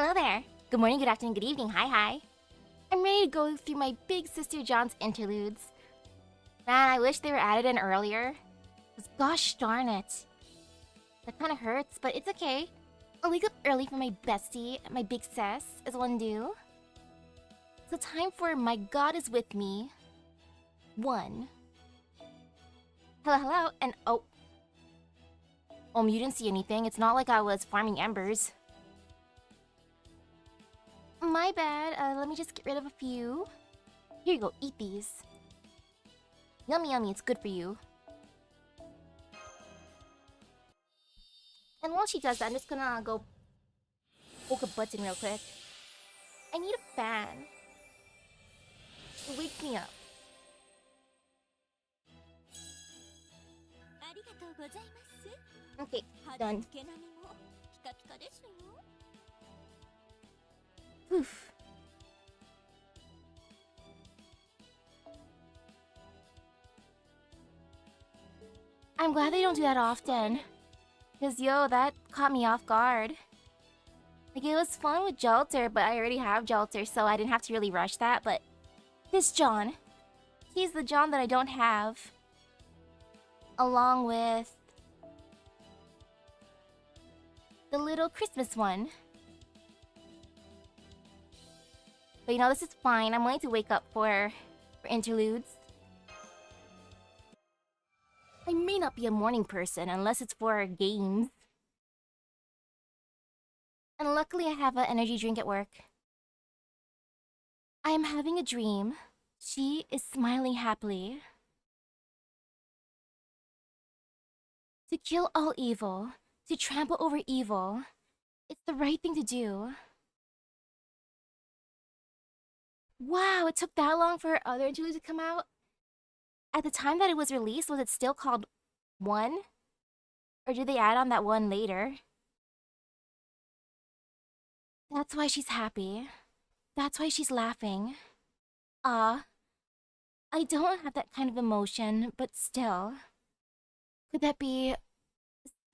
Hello there. Good morning, good afternoon, good evening. Hi. I'm ready to go through my big sister Jeanne's interludes. Man, I wish they were added in earlier. 'Cause gosh darn it. That kind of hurts, but it's okay. I'll wake up early for my bestie, my big sis, as one do. So time for My God Is With Me 1. Hello, and oh. You didn't see anything. It's not like I was farming embers. My bad. Let me just get rid of a few. Here you go. Eat these. Yummy. It's good for you. And while she does that, I'm just gonna go poke a button real quick. I need a fan. It wakes me up. Okay, done. Oof. I'm glad they don't do that often. Cause yo, that caught me off guard. Like, it was fun with Jalter, but I already have Jalter, so I didn't have to really rush that, but this Jeanne, he's the Jeanne that I don't have. Along with the little Christmas one. But you know, this is fine. I'm willing to wake up for interludes. I may not be a morning person unless it's for games. And luckily I have an energy drink at work. I am having a dream. She is smiling happily. To kill all evil, to trample over evil, it's the right thing to do. Wow, it took that long for her other interlude to come out? At the time that it was released, was it still called 1? Or did they add on that 1 later? That's why she's happy. That's why she's laughing. I don't have that kind of emotion, but still. Could that be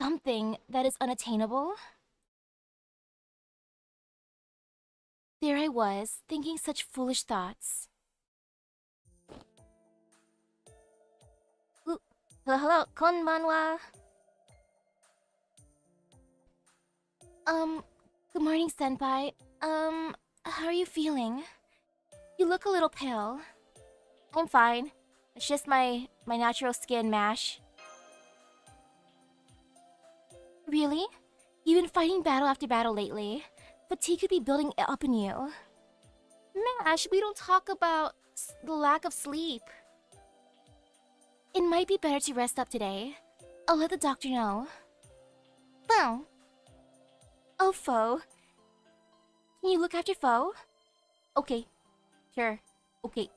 something that is unattainable? There I was, thinking such foolish thoughts. Ooh, hello, konbanwa. Good morning, senpai. How are you feeling? You look a little pale. I'm fine. It's just my natural skin mash. Really? You've been fighting battle after battle lately. Fatigue could be building up in you. Mash, we don't talk about the lack of sleep. It might be better to rest up today. I'll let the doctor know. Well. Oh, Foe. Can you look after Foe? Okay. Sure. Okay.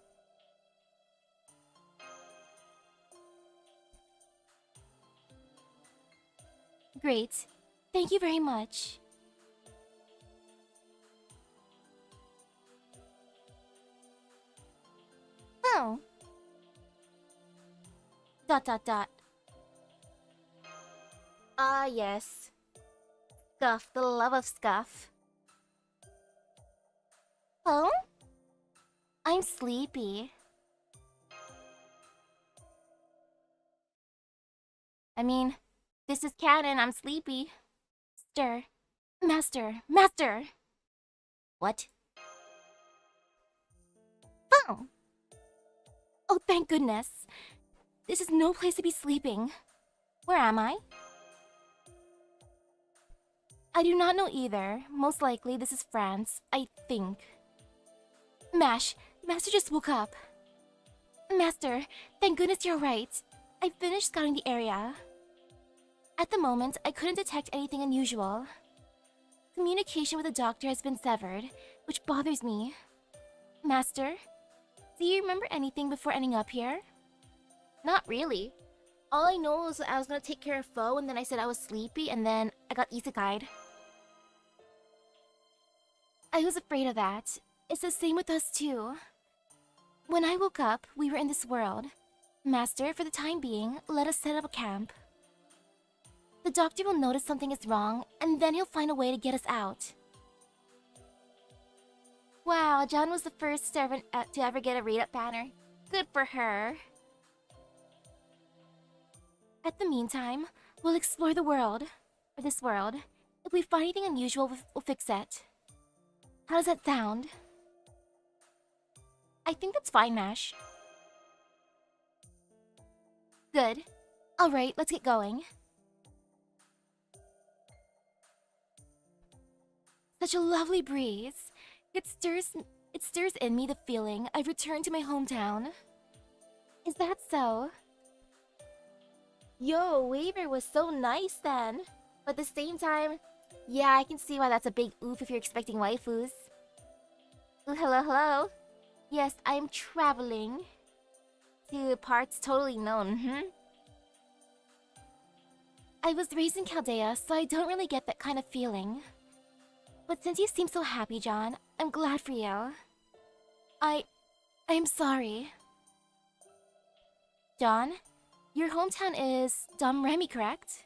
Great. Thank you very much. Oh. ... Ah, yes. Scuff, the love of Scuff. Oh? I'm sleepy. I mean, this is canon, I'm sleepy. Master! What? Oh! Oh, thank goodness. This is no place to be sleeping. Where am I? I do not know either. Most likely, this is France, I think. Master just woke up. Master, thank goodness you're right. I finished scouting the area. At the moment, I couldn't detect anything unusual. Communication with the doctor has been severed, which bothers me. Master, do you remember anything before ending up here? Not really. All I know is that I was gonna take care of Foe, and then I said I was sleepy, and then I got isekai'd. I was afraid of that. It's the same with us too. When I woke up, we were in this world. Master, for the time being, let us set up a camp. The doctor will notice something is wrong, and then he'll find a way to get us out. Wow, Jeanne was the first servant to ever get a read-up banner. Good for her. At the meantime, we'll explore the world. Or this world. If we find anything unusual, we'll fix it. How does that sound? I think that's fine, Mash. Good. Alright, let's get going. Such a lovely breeze. It stirs in me the feeling I've returned to my hometown. Is that so? Yo, Waver was so nice then. But at the same time, yeah, I can see why that's a big oof if you're expecting waifus. Ooh, hello, hello. Yes, I'm traveling to parts totally known, I was raised in Chaldea, so I don't really get that kind of feeling. But since you seem so happy, John, I'm glad for you. I'm sorry. John, your hometown is Dom Remy, correct?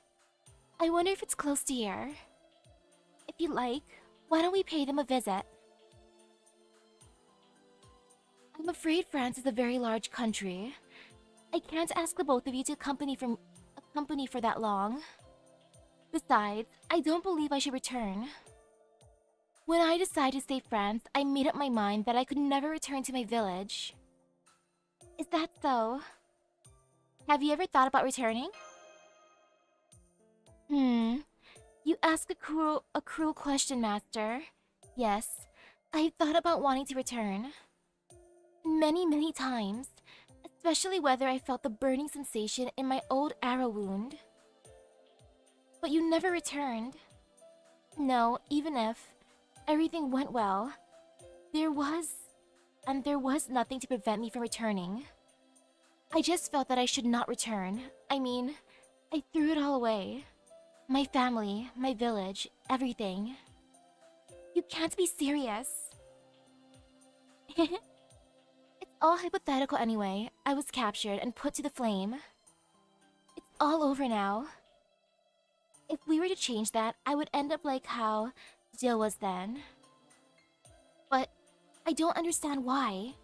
I wonder if it's close to here. If you'd like, why don't we pay them a visit? I'm afraid France is a very large country. I can't ask the both of you to accompany for that long. Besides, I don't believe I should return. When I decided to stay France, I made up my mind that I could never return to my village. Is that so? Have you ever thought about returning? You ask a cruel question, Master. Yes, I've thought about wanting to return. Many, many times. Especially whether I felt the burning sensation in my old arrow wound. But you never returned. No, even if everything went well, there was nothing to prevent me from returning. I just felt that I should not return. I mean, I threw it all away. My family, my village, everything. You can't be serious. It's all hypothetical anyway. I was captured and put to the flame. It's all over now. If we were to change that, I would end up like how Jill was then. But I don't understand why.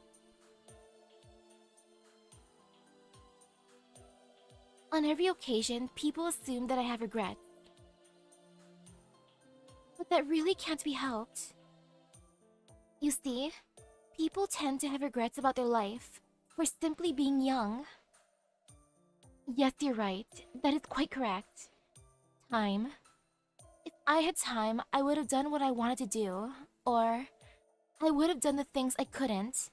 On every occasion, people assume that I have regrets. But that really can't be helped. You see, people tend to have regrets about their life for simply being young. Yes, you're right. That is quite correct. Time. If I had time, I would have done what I wanted to do, or I would have done the things I couldn't.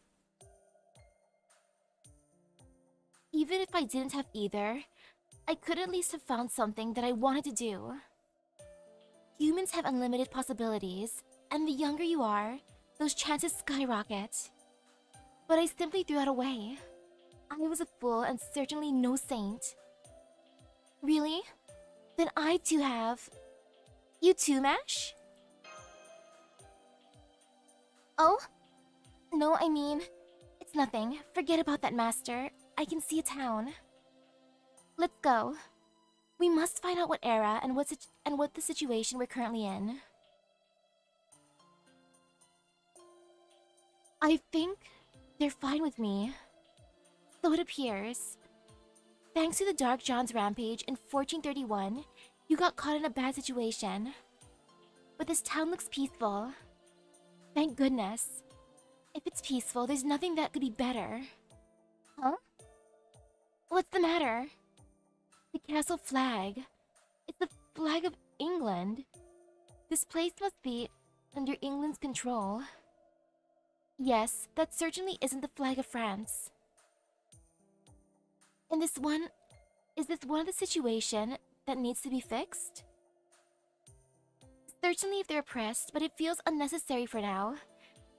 Even if I didn't have either, I could at least have found something that I wanted to do. Humans have unlimited possibilities, and the younger you are, those chances skyrocket. But I simply threw that away. I was a fool and certainly no saint. Really? Then I too have... You too, Mash? Oh? No, I mean... It's nothing. Forget about that, Master. I can see a town. Let's go. We must find out what era and what the situation we're currently in. I think they're fine with me. So it appears. Thanks to the Dark John's rampage in 1431, you got caught in a bad situation. But this town looks peaceful. Thank goodness. If it's peaceful, there's nothing that could be better. Huh? What's the matter? The castle flag. It's the flag of England. This place must be under England's control. Yes, that certainly isn't the flag of France. And is this one of the situation that needs to be fixed? Certainly if they're oppressed, but it feels unnecessary for now.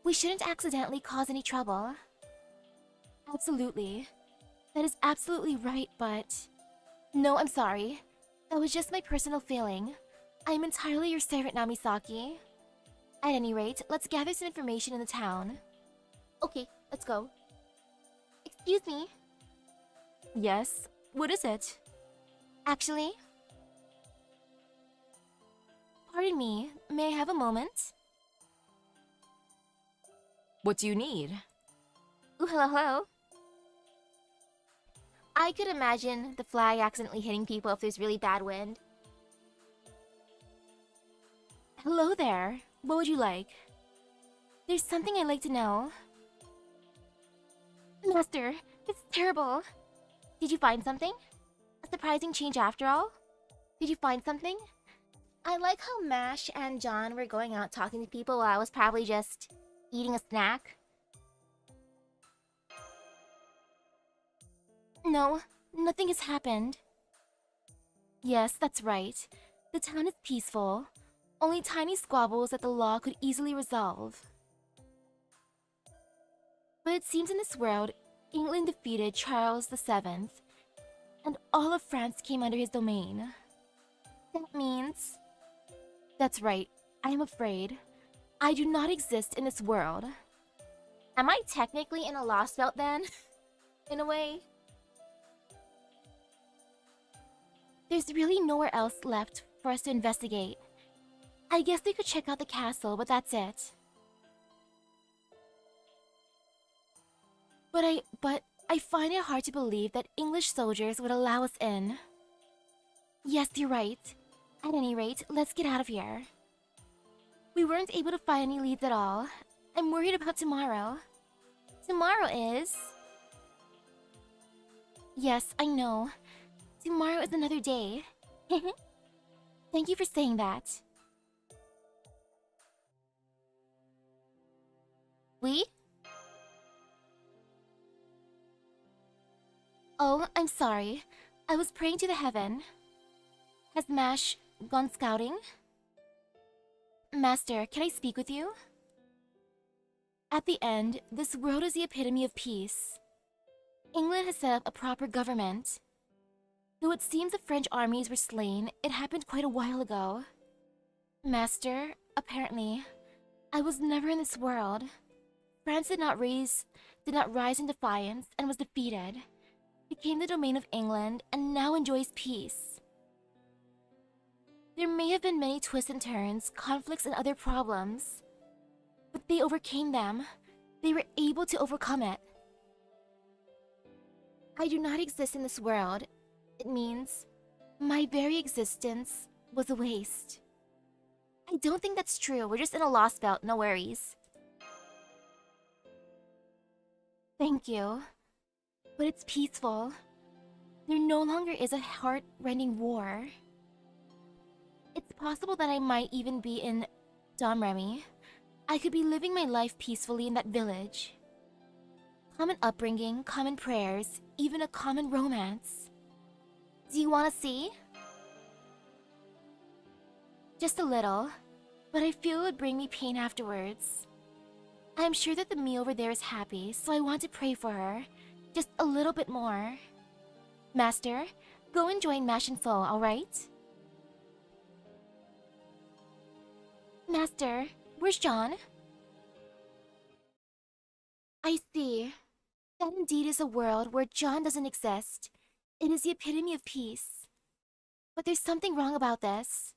We shouldn't accidentally cause any trouble. Absolutely. That is absolutely right, but... No, I'm sorry. That was just my personal feeling. I am entirely your servant now, Misaki. At any rate, let's gather some information in the town. Okay, let's go. Excuse me. Yes? What is it? Actually... Pardon me, may I have a moment? What do you need? Ooh, hello, hello. I could imagine the flag accidentally hitting people if there's really bad wind. Hello there. What would you like? There's something I'd like to know. Master, this is terrible. Did you find something? A surprising change after all? Did you find something? I like how Mash and John were going out talking to people while I was probably just eating a snack. No, nothing has happened. Yes, that's right. The town is peaceful. Only tiny squabbles that the law could easily resolve. But it seems in this world, England defeated Charles VII, and all of France came under his domain. That means... That's right, I am afraid. I do not exist in this world. Am I technically in a lost belt then? In a way? There's really nowhere else left for us to investigate. I guess we could check out the castle, but that's it. But I find it hard to believe that English soldiers would allow us in. Yes, you're right. At any rate, let's get out of here. We weren't able to find any leads at all. I'm worried about tomorrow. Tomorrow is... Yes, I know. Tomorrow is another day. Thank you for saying that. We? Oh, I'm sorry. I was praying to the heaven. Has Mash gone scouting? Master, can I speak with you? At the end, this world is the epitome of peace. England has set up a proper government. Though it seems the French armies were slain, it happened quite a while ago. Master, apparently, I was never in this world. France did not rise in defiance and was defeated, became the domain of England, and now enjoys peace. There may have been many twists and turns, conflicts and other problems, but they overcame them. They were able to overcome it. I do not exist in this world. It means my very existence was a waste. I don't think that's true. We're just in a lost belt, no worries. Thank you. But it's peaceful. There no longer is a heart-rending war. It's possible that I might even be in Domremy. I could be living my life peacefully in that village. Common upbringing, common prayers, even a common romance. Do you want to see? Just a little, but I feel it would bring me pain afterwards. I am sure that the me over there is happy, so I want to pray for her. Just a little bit more. Master, go and join Mash and Fo, alright? Master, where's John? I see. That indeed is a world where John doesn't exist. It is the epitome of peace. But there's something wrong about this.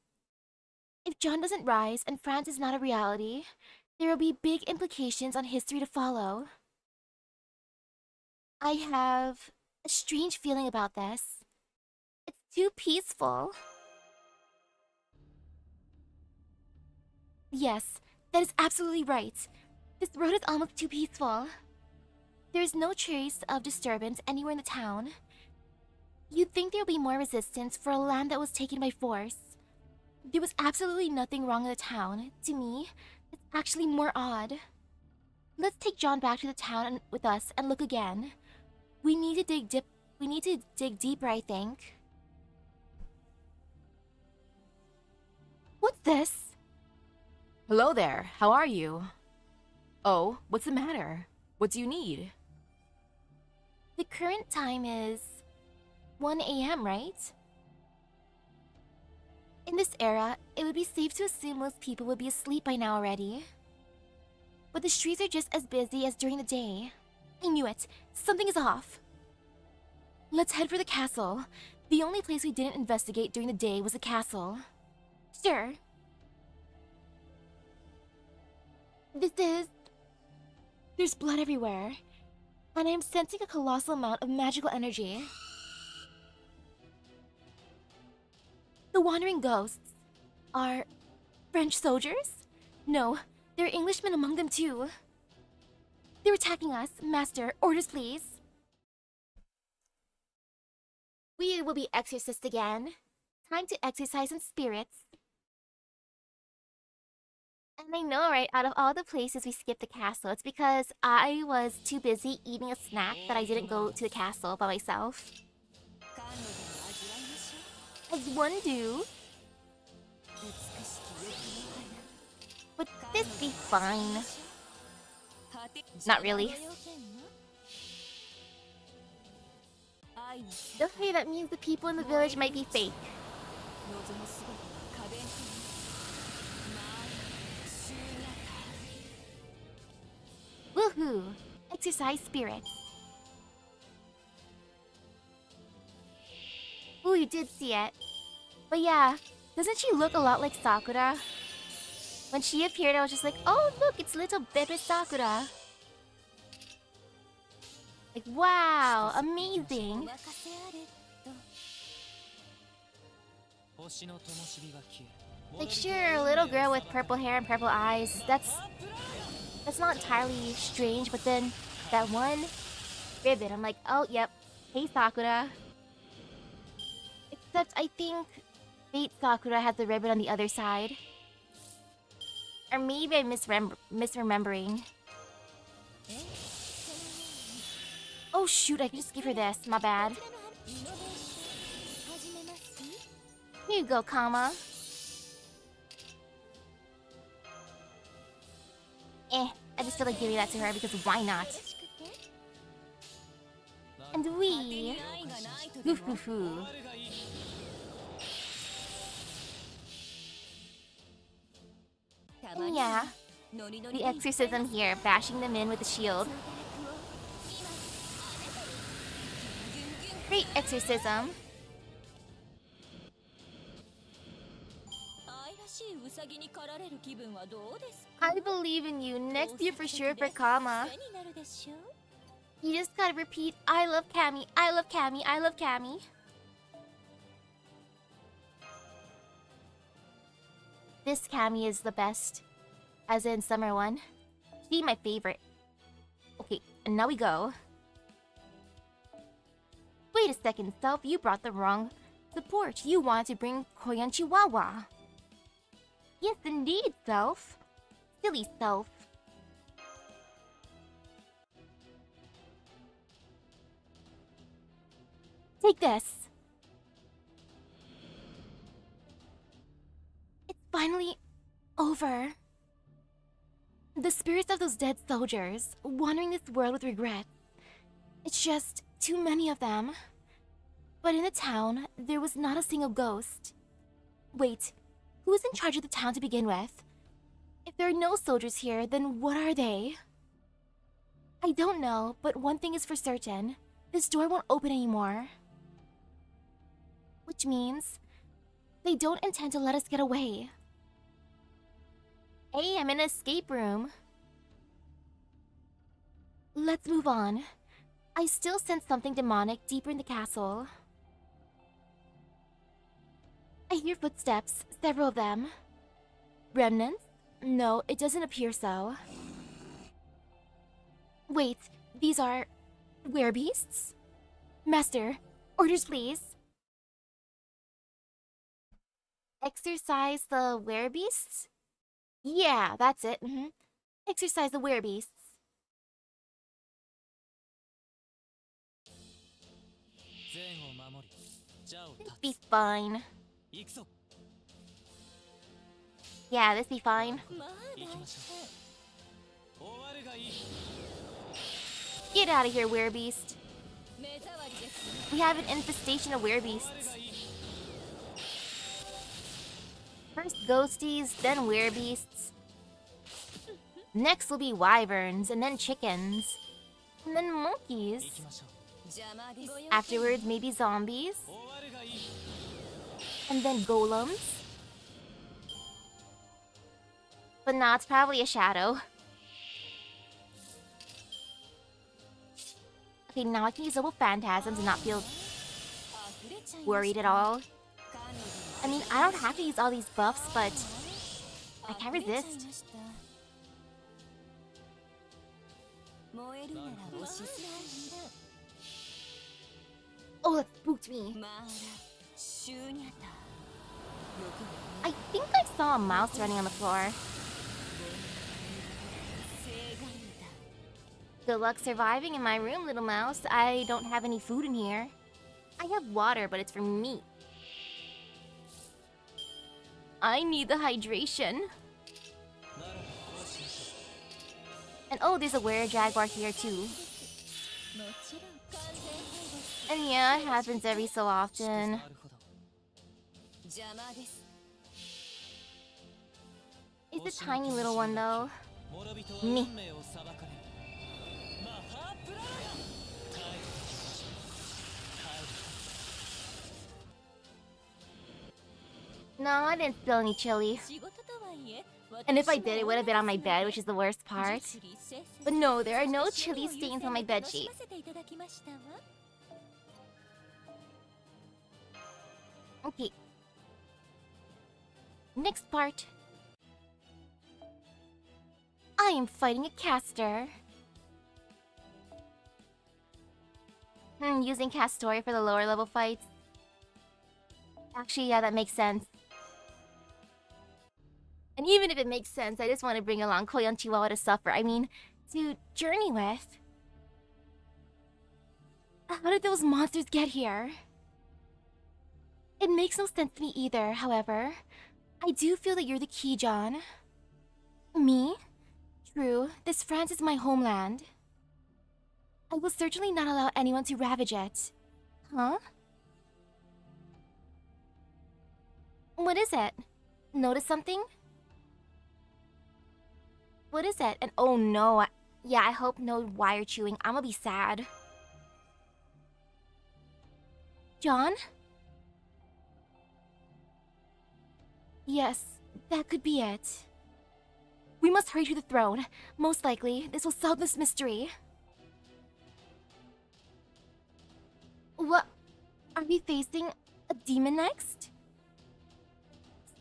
If John doesn't rise and France is not a reality, there will be big implications on history to follow. I have a strange feeling about this. It's too peaceful. Yes, that is absolutely right. This road is almost too peaceful. There is no trace of disturbance anywhere in the town. You'd think there would be more resistance for a land that was taken by force. There was absolutely nothing wrong in the town. To me, it's actually more odd. Let's take John back to the town with us and look again. We need to dig deeper, I think. What's this? Hello there, how are you? Oh, what's the matter? What do you need? The current time is 1 a.m., right? In this era, it would be safe to assume most people would be asleep by now already. But the streets are just as busy as during the day. I knew it. Something is off. Let's head for the castle. The only place we didn't investigate during the day was the castle. Sure. This is... There's blood everywhere, and I am sensing a colossal amount of magical energy. The wandering ghosts are French soldiers? No, there are Englishmen among them too. They're attacking us. Master, orders please. We will be exorcised again. Time to exercise in spirits. And I know, right? Out of all the places we skipped the castle, it's because I was too busy eating a snack that I didn't go to the castle by myself. As one do. Would this be fine? Not really. Okay, that means the people in the village might be fake. Woohoo! Exercise spirits. Ooh, you did see it. But yeah, doesn't she look a lot like Sakura? When she appeared, I was just like, oh look, it's little baby Sakura. Like, wow, amazing. Like, sure, a little girl with purple hair and purple eyes, that's not entirely strange, but then that one ribbon, I'm like, oh, yep, hey Sakura. Except I think Fate Sakura has the ribbon on the other side. Or maybe I'm misremembering. Oh shoot, I can just give her this, my bad. Here you go, Kama. I just feel like giving that to her because why not? And we... Hoo-hoo-hoo. And yeah, the exorcism here, bashing them in with the shield. Great exorcism. I believe in you. Next year for sure for Kama. You just gotta repeat, I love Cammy, I love Cammy, I love Cammy. This Cammy is the best. As in summer one. She's my favorite. Okay, and now we go. Wait a second, Self, you brought the wrong support. You wanted to bring Koyan Chihuahua. Yes, indeed, Self. Silly Self. Take this. It's finally over. The spirits of those dead soldiers, wandering this world with regret. It's just too many of them. But in the town, there was not a single ghost. Wait, who is in charge of the town to begin with? If there are no soldiers here, then what are they? I don't know, but one thing is for certain. This door won't open anymore. Which means they don't intend to let us get away. Hey, I'm in an escape room. Let's move on. I still sense something demonic deeper in the castle. I hear footsteps, several of them. Remnants? No, it doesn't appear so. Wait, these are... werebeasts? Master, orders please. Exercise the werebeasts? Yeah, that's it. Exercise the werebeasts. This be fine. Yeah, this be fine. Get out of here, werebeast. We have an infestation of werebeasts. First ghosties, then werebeasts. Next will be wyverns, and then chickens. And then monkeys. Afterwards, maybe zombies. And then golems. But nah, it's probably a shadow. Okay, now I can use double phantasms and not feel worried at all. I mean, I don't have to use all these buffs, but I can't resist. Oh, that spooked me. I think I saw a mouse running on the floor. Good luck surviving in my room, little mouse. I don't have any food in here. I have water, but it's for me. I need the hydration. And oh, there's a were-jaguar here too. And yeah, it happens every so often. It's a tiny little one though. Me. No, I didn't spill any chili. And if I did, it would have been on my bed, which is the worst part. But no, there are no chili stains on my bedsheet. Okay. Next part. I am fighting a caster. Using Castoria for the lower level fights. Actually, yeah, that makes sense. And even if it makes sense, I just want to bring along Koyon Chihuahua to suffer. I mean, to journey with. How did those monsters get here? It makes no sense to me either, however. I do feel that you're the key, John. Me? True, this France is my homeland. I will certainly not allow anyone to ravage it. Huh? What is it? Notice something? What is it? And oh no, yeah, I hope no wire chewing. I'm gonna be sad. John? Yes, that could be it. We must hurry to the throne. Most likely, this will solve this mystery. What? Are we facing a demon next?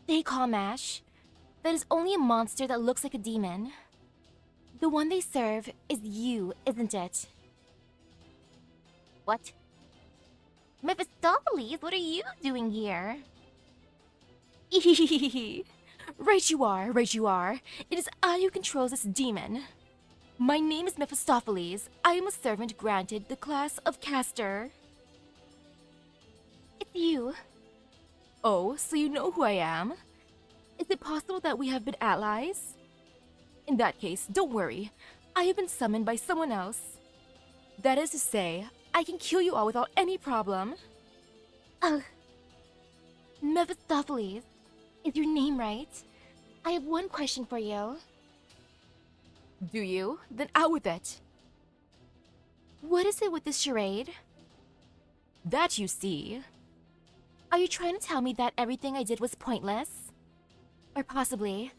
Stay calm, Ash. That is only a monster that looks like a demon. The one they serve is you, isn't it? What? Mephistopheles, what are you doing here? Right you are, right you are. It is I who controls this demon. My name is Mephistopheles. I am a servant granted the class of caster. It's you. Oh, so you know who I am? Is it possible that we have been allies? In that case, don't worry. I have been summoned by someone else. That is to say, I can kill you all without any problem. Ugh. Mephistopheles, is your name right? I have one question for you. Do you? Then out with it. What is it with this charade? That you see. Are you trying to tell me that everything I did was pointless? Or possibly,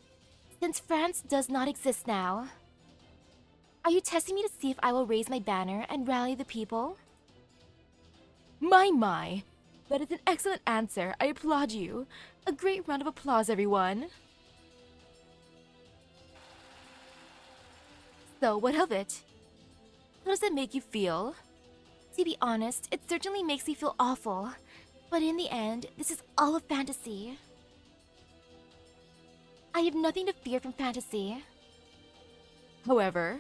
since France does not exist now, are you testing me to see if I will raise my banner and rally the people? My, that is an excellent answer. I applaud you. A great round of applause, everyone. So, what of it? How does it make you feel? To be honest, it certainly makes me feel awful. But in the end, this is all a fantasy. I have nothing to fear from fantasy. However,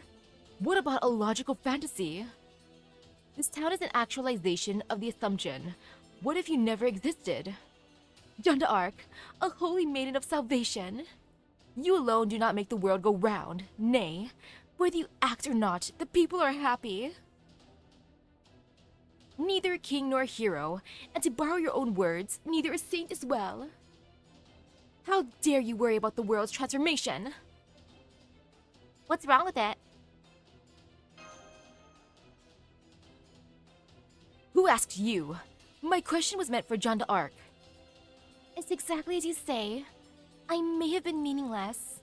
what about a logical fantasy? This town is an actualization of the assumption. What if you never existed? Jeanne d'Arc, a holy maiden of salvation. You alone do not make the world go round. Nay, whether you act or not, the people are happy. Neither a king nor a hero, and to borrow your own words, neither a saint as well. How dare you worry about the world's transformation? What's wrong with it? Who asked you? My question was meant for Jeanne d'Arc. It's exactly as you say. I may have been meaningless.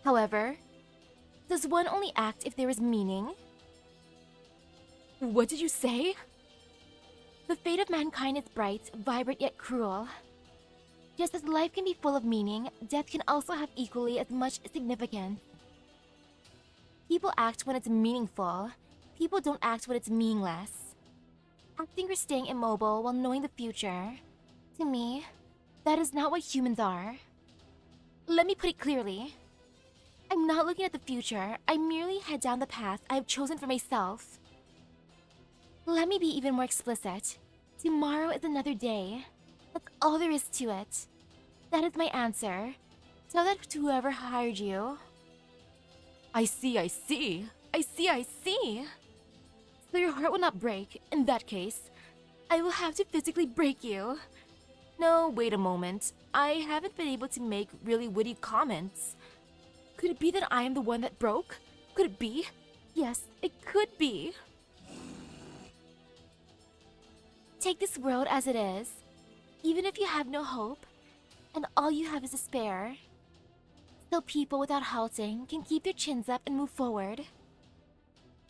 However, Does one only act if there is meaning? What did you say? The fate of mankind is bright, vibrant yet cruel. Just as life can be full of meaning, death can also have equally as much significance. People act when it's meaningful. People don't act when it's meaningless. Acting or staying immobile while knowing the future. To me, that is not what humans are. Let me put it clearly. I'm not looking at the future. I merely head down the path I have chosen for myself. Let me be even more explicit. Tomorrow is another day. That's all there is to it. That is my answer. Tell that to whoever hired you. I see. So your heart will not break. In that case, I will have to physically break you. No, wait a moment. I haven't been able to make really witty comments. Could it be that I am the one that broke? Could it be? Yes, it could be. Take this world as it is. Even if you have no hope, and all you have is despair, still people without halting can keep their chins up and move forward.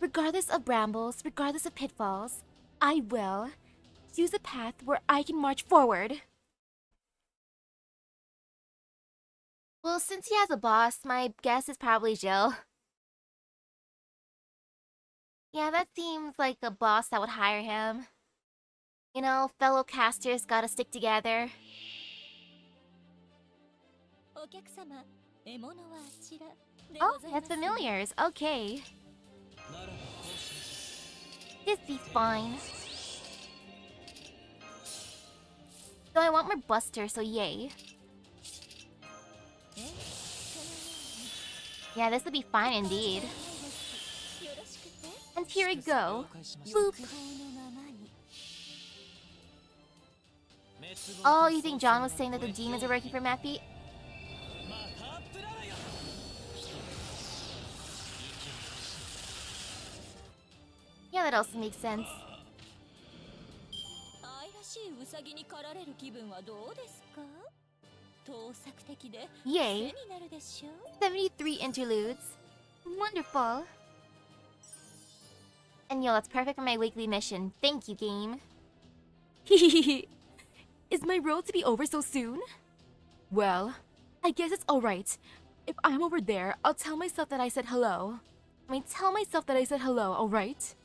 Regardless of brambles, regardless of pitfalls, I will choose a path where I can march forward. Well, since he has a boss, my guess is probably Jill. Yeah, that seems like a boss that would hire him. You know, fellow casters gotta stick together. Oh, that's familiars. Okay. This be fine. So I want more Buster, so yay. Yeah, this would be fine indeed. And here we go. Boop. Oh, you think John was saying that the demons are working for Matthew? Yeah, that also makes sense. Yay. 73 interludes. Wonderful. And yo, that's perfect for my weekly mission. Thank you, game. Is my road to be over so soon? Well, I guess it's alright. If I'm over there, I'll tell myself that I said hello. Tell myself that I said hello, alright?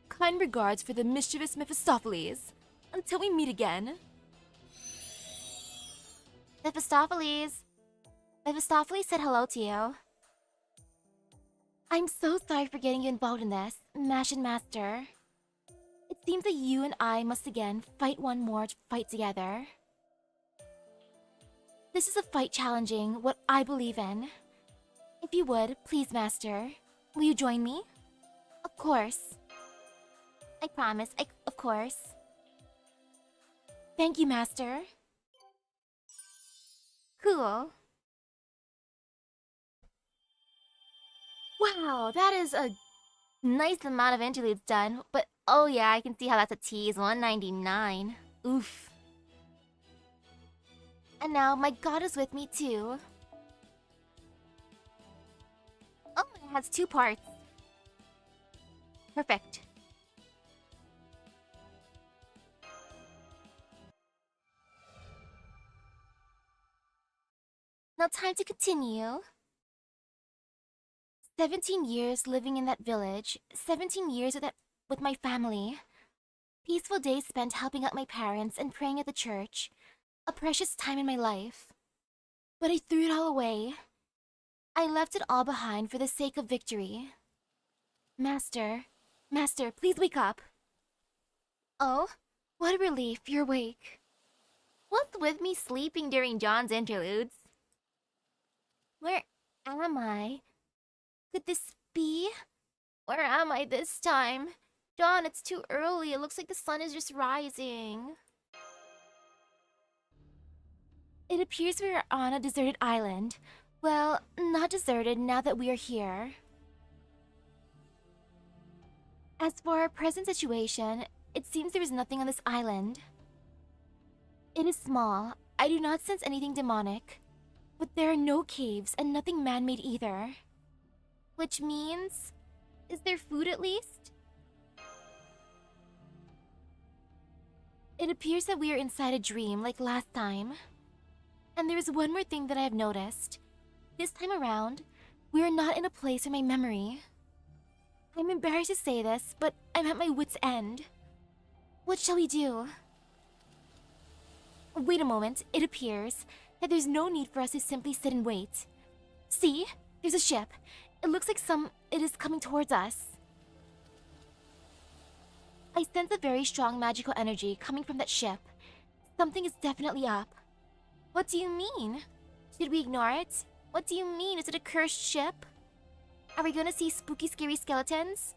Kind regards for the mischievous Mephistopheles. Until we meet again. Mephistopheles. Mephistopheles said hello to you. I'm so sorry for getting you involved in this, Mashin Master. It seems that you and I must again fight one more to fight together. This is a fight challenging what I believe in. If you would, please, Master, will you join me? Of course. I promise, of course. Thank you, Master. Cool. Wow, that is a nice amount of interludes done, but oh yeah, I can see how that's a tease. 199. Oof. And now my god is with me too. Oh, it has 2 parts. Perfect. Now time to continue. 17 years living in that village, 17 years with my family. Peaceful days spent helping out my parents and praying at the church. A precious time in my life. But I threw it all away. I left it all behind for the sake of victory. Master, please wake up. Oh, what a relief, you're awake. What's with me sleeping during John's interludes? Where am I? Could this be? Where am I this time? John, it's too early. It looks like the sun is just rising. It appears we are on a deserted island. Well, not deserted now that we are here. As for our present situation, it seems there is nothing on this island. It is small. I do not sense anything demonic. But there are no caves and nothing man-made either. Which means... is there food at least? It appears that we are inside a dream like last time. And there is one more thing that I have noticed. This time around, we are not in a place in my memory. I'm embarrassed to say this, but I'm at my wit's end. What shall we do? Wait a moment, it appears that there's no need for us to simply sit and wait. See? There's a ship. It looks like it is coming towards us. I sense a very strong magical energy coming from that ship. Something is definitely up. What do you mean? Should we ignore it? What do you mean? Is it a cursed ship? Are we gonna see spooky, scary skeletons?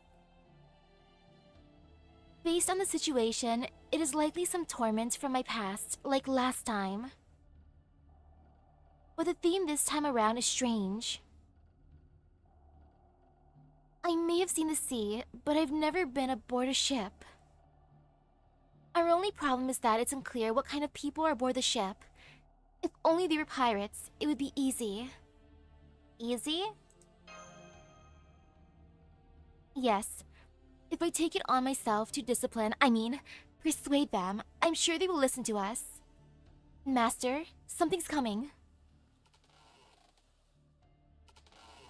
Based on the situation, it is likely some torment from my past, like last time. But the theme this time around is strange. I may have seen the sea, but I've never been aboard a ship. Our only problem is that it's unclear what kind of people are aboard the ship. If only they were pirates, it would be easy. Easy? Yes. If I take it on myself to persuade them, I'm sure they will listen to us. Master, something's coming.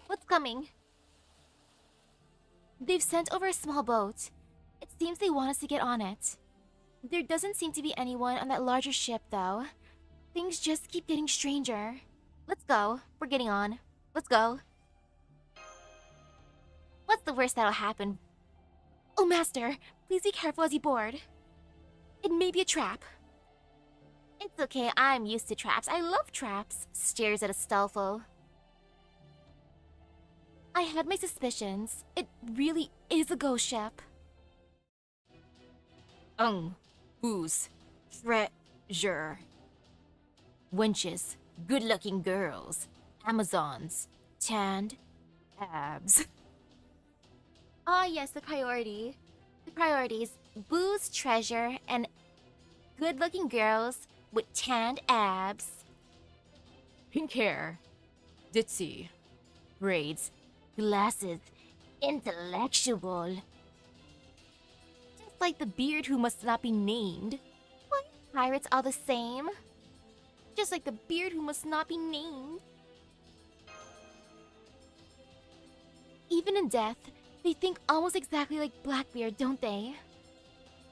What's coming? They've sent over a small boat. It seems they want us to get on it. There doesn't seem to be anyone on that larger ship, though. Things just keep getting stranger. Let's go. We're getting on. Let's go. What's the worst that'll happen? Oh, Master, please be careful as you board. It may be a trap. It's okay, I'm used to traps. I love traps. Stares at a Stelfo. I had my suspicions. It really is a ghost ship. Booze. Treasure. Wenches. Good-looking girls. Amazons. Tanned. Abs. Ah, yes, the priority. The priorities. Booze, treasure, and good-looking girls with tanned abs. Pink hair. Ditzy. Braids. Glasses. Intellectual. Just like the beard who must not be named. Why are pirates all the same? Just like the beard who must not be named. Even in death, they think almost exactly like Blackbeard, don't they?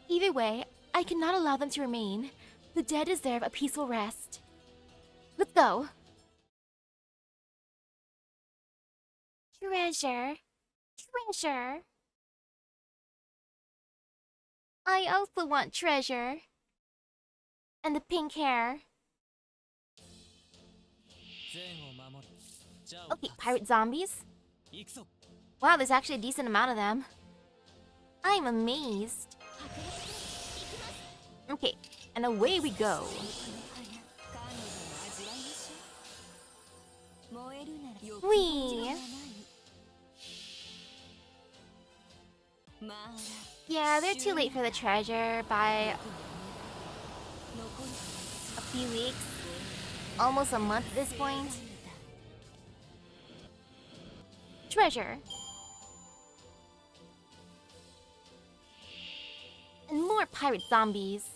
Either way, I cannot allow them to remain. The dead deserve a peaceful rest. Let's go. Treasure. Treasure. I also want treasure. And the pink hair. Okay, pirate zombies. Wow, there's actually a decent amount of them. I'm amazed. Okay, and away we go. Whee! Yeah, they're too late for the treasure by a few weeks. Almost a month at this point. Treasure. And more pirate zombies.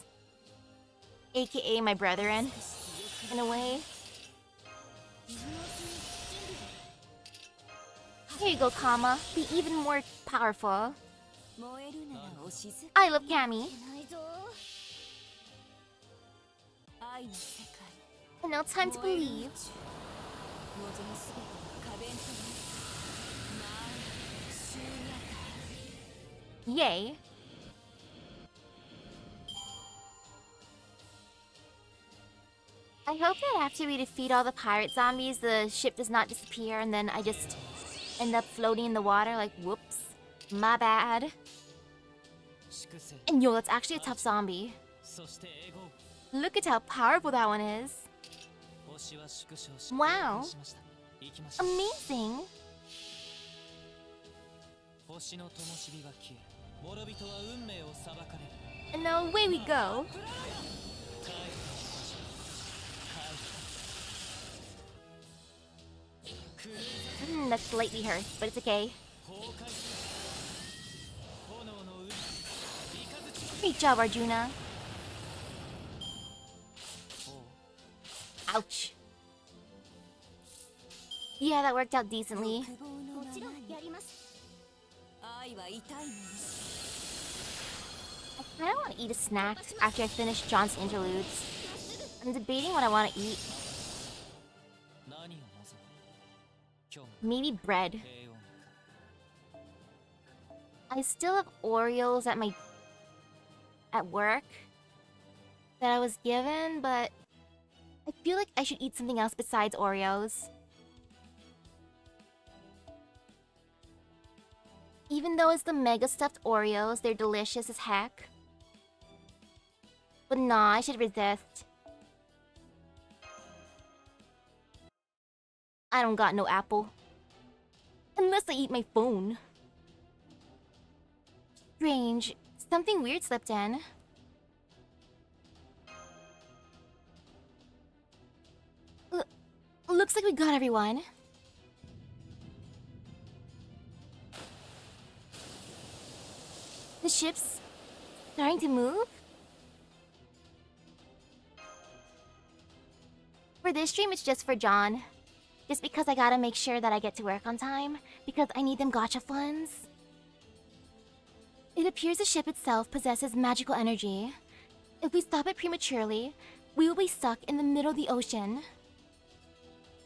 AKA my brethren, in a way. Here you go, Kama. Be even more powerful. I love Cammy. And now time to believe. Yay. I hope that after we defeat all the pirate zombies, the ship does not disappear and then I just end up floating in the water like, whoops, my bad. And yo, that's actually a tough zombie. Look at how powerful that one is. Wow. Amazing. And now away we go. that slightly hurts, but it's okay. Great job, Arjuna. Ouch. Yeah, that worked out decently. I kinda want to eat a snack after I finish John's interludes. I'm debating what I want to eat. Maybe bread. I still have Oreos at work that I was given, but I feel like I should eat something else besides Oreos. Even though it's the mega stuffed Oreos, they're delicious as heck. But nah, I should resist. I don't got no apple. Unless I eat my phone. Strange. Something weird slipped in. Looks like we got everyone. The ship's starting to move? For this stream, it's just for John. Just because I gotta make sure that I get to work on time, because I need them gacha funds. It appears the ship itself possesses magical energy. If we stop it prematurely, we will be stuck in the middle of the ocean.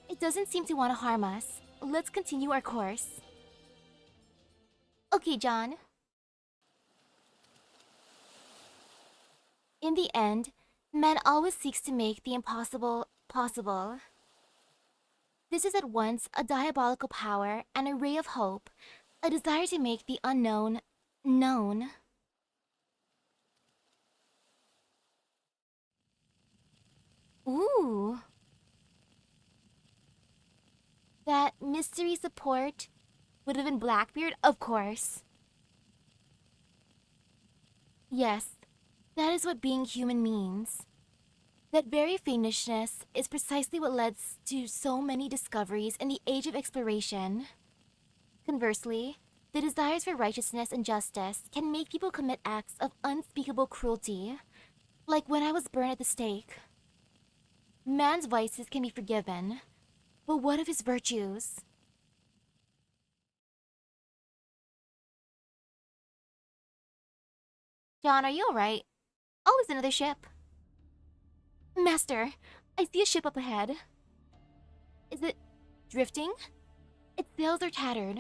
It doesn't seem to want to harm us. Let's continue our course. Okay, John. In the end, man always seeks to make the impossible possible. This is at once a diabolical power and a ray of hope, a desire to make the unknown known. Ooh. That mystery support would have been Blackbeard, of course. Yes, that is what being human means. That very fiendishness is precisely what led to so many discoveries in the age of exploration. Conversely, the desires for righteousness and justice can make people commit acts of unspeakable cruelty, like when I was burned at the stake. Man's vices can be forgiven, but what of his virtues? John, are you alright? Oh, it's another ship. Master, I see a ship up ahead. Is it drifting? Its sails are tattered.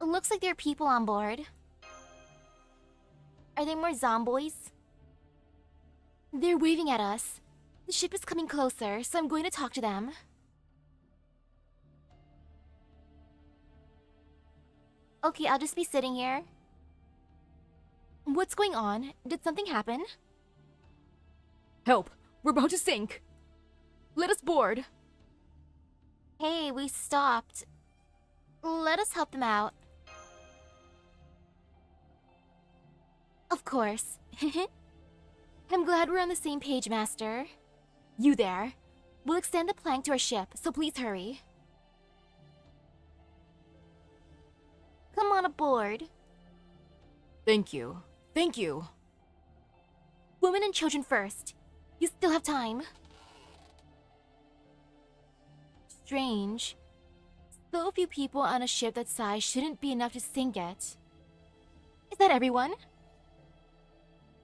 It looks like there are people on board. Are they more zomboys? They're waving at us. The ship is coming closer, so I'm going to talk to them. Okay, I'll just be sitting here. What's going on? Did something happen? Help! We're about to sink! Let us board! Hey, we stopped. Let us help them out. Of course. I'm glad we're on the same page, Master. You there. We'll extend the plank to our ship, so please hurry. Come on aboard. Thank you. Thank you. Women and children first. You still have time. Strange. So few people on a ship that size shouldn't be enough to sink it. Is that everyone?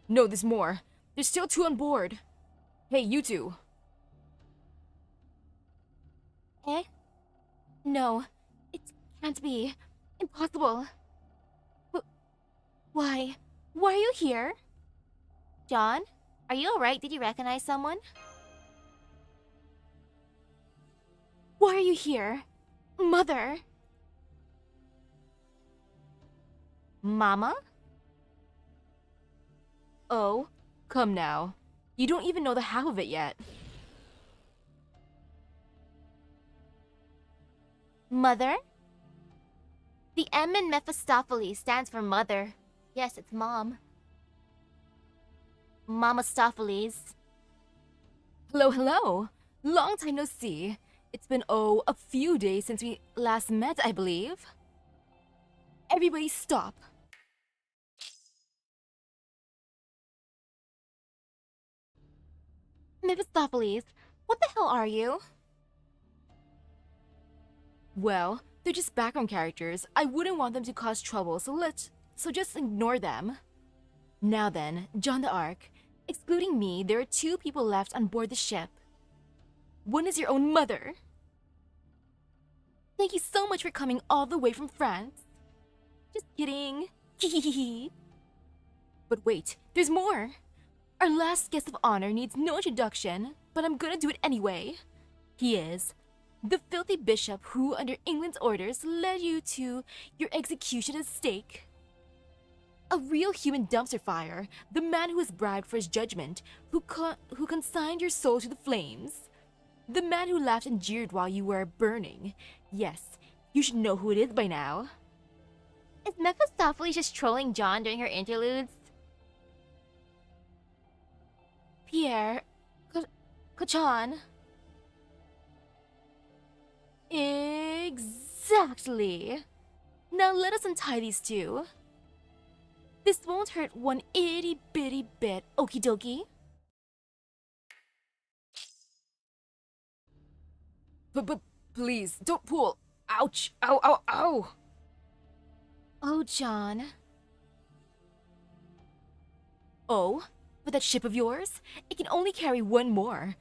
No, there's more. There's still 2 on board. Hey, you 2. Eh? No. It can't be. Impossible. Why? Why are you here? John? Are you alright? Did you recognize someone? Why are you here? Mother? Mama? Oh, come now. You don't even know the half of it yet. Mother? The M in Mephistopheles stands for mother. Yes, it's mom. Mamastopheles. Hello, hello. Long time no see. It's been, a few days since we last met, I believe. Everybody stop. Mephistopheles, what the hell are you? Well, they're just background characters. I wouldn't want them to cause trouble, so just ignore them. Now then, Jeanne d'Arc. Excluding me, there are 2 people left on board the ship. One is your own mother. Thank you so much for coming all the way from France. Just kidding. But wait, there's more. Our last guest of honor needs no introduction, but I'm gonna do it anyway. He is the filthy bishop who, under England's orders, led you to your execution at stake. A real human dumpster fire, the man who was bribed for his judgment, who consigned your soul to the flames. The man who laughed and jeered while you were burning. Yes, you should know who it is by now. Is Mephistopheles just trolling Jeanne during her interludes? Pierre Kachan. Exactly. Now let us untie these 2. This won't hurt one itty bitty bit, okie dokie. But please, don't pull. Ouch! Ow, ow, ow! Oh, Jeanne. Oh, but that ship of yours? It can only carry 1 more.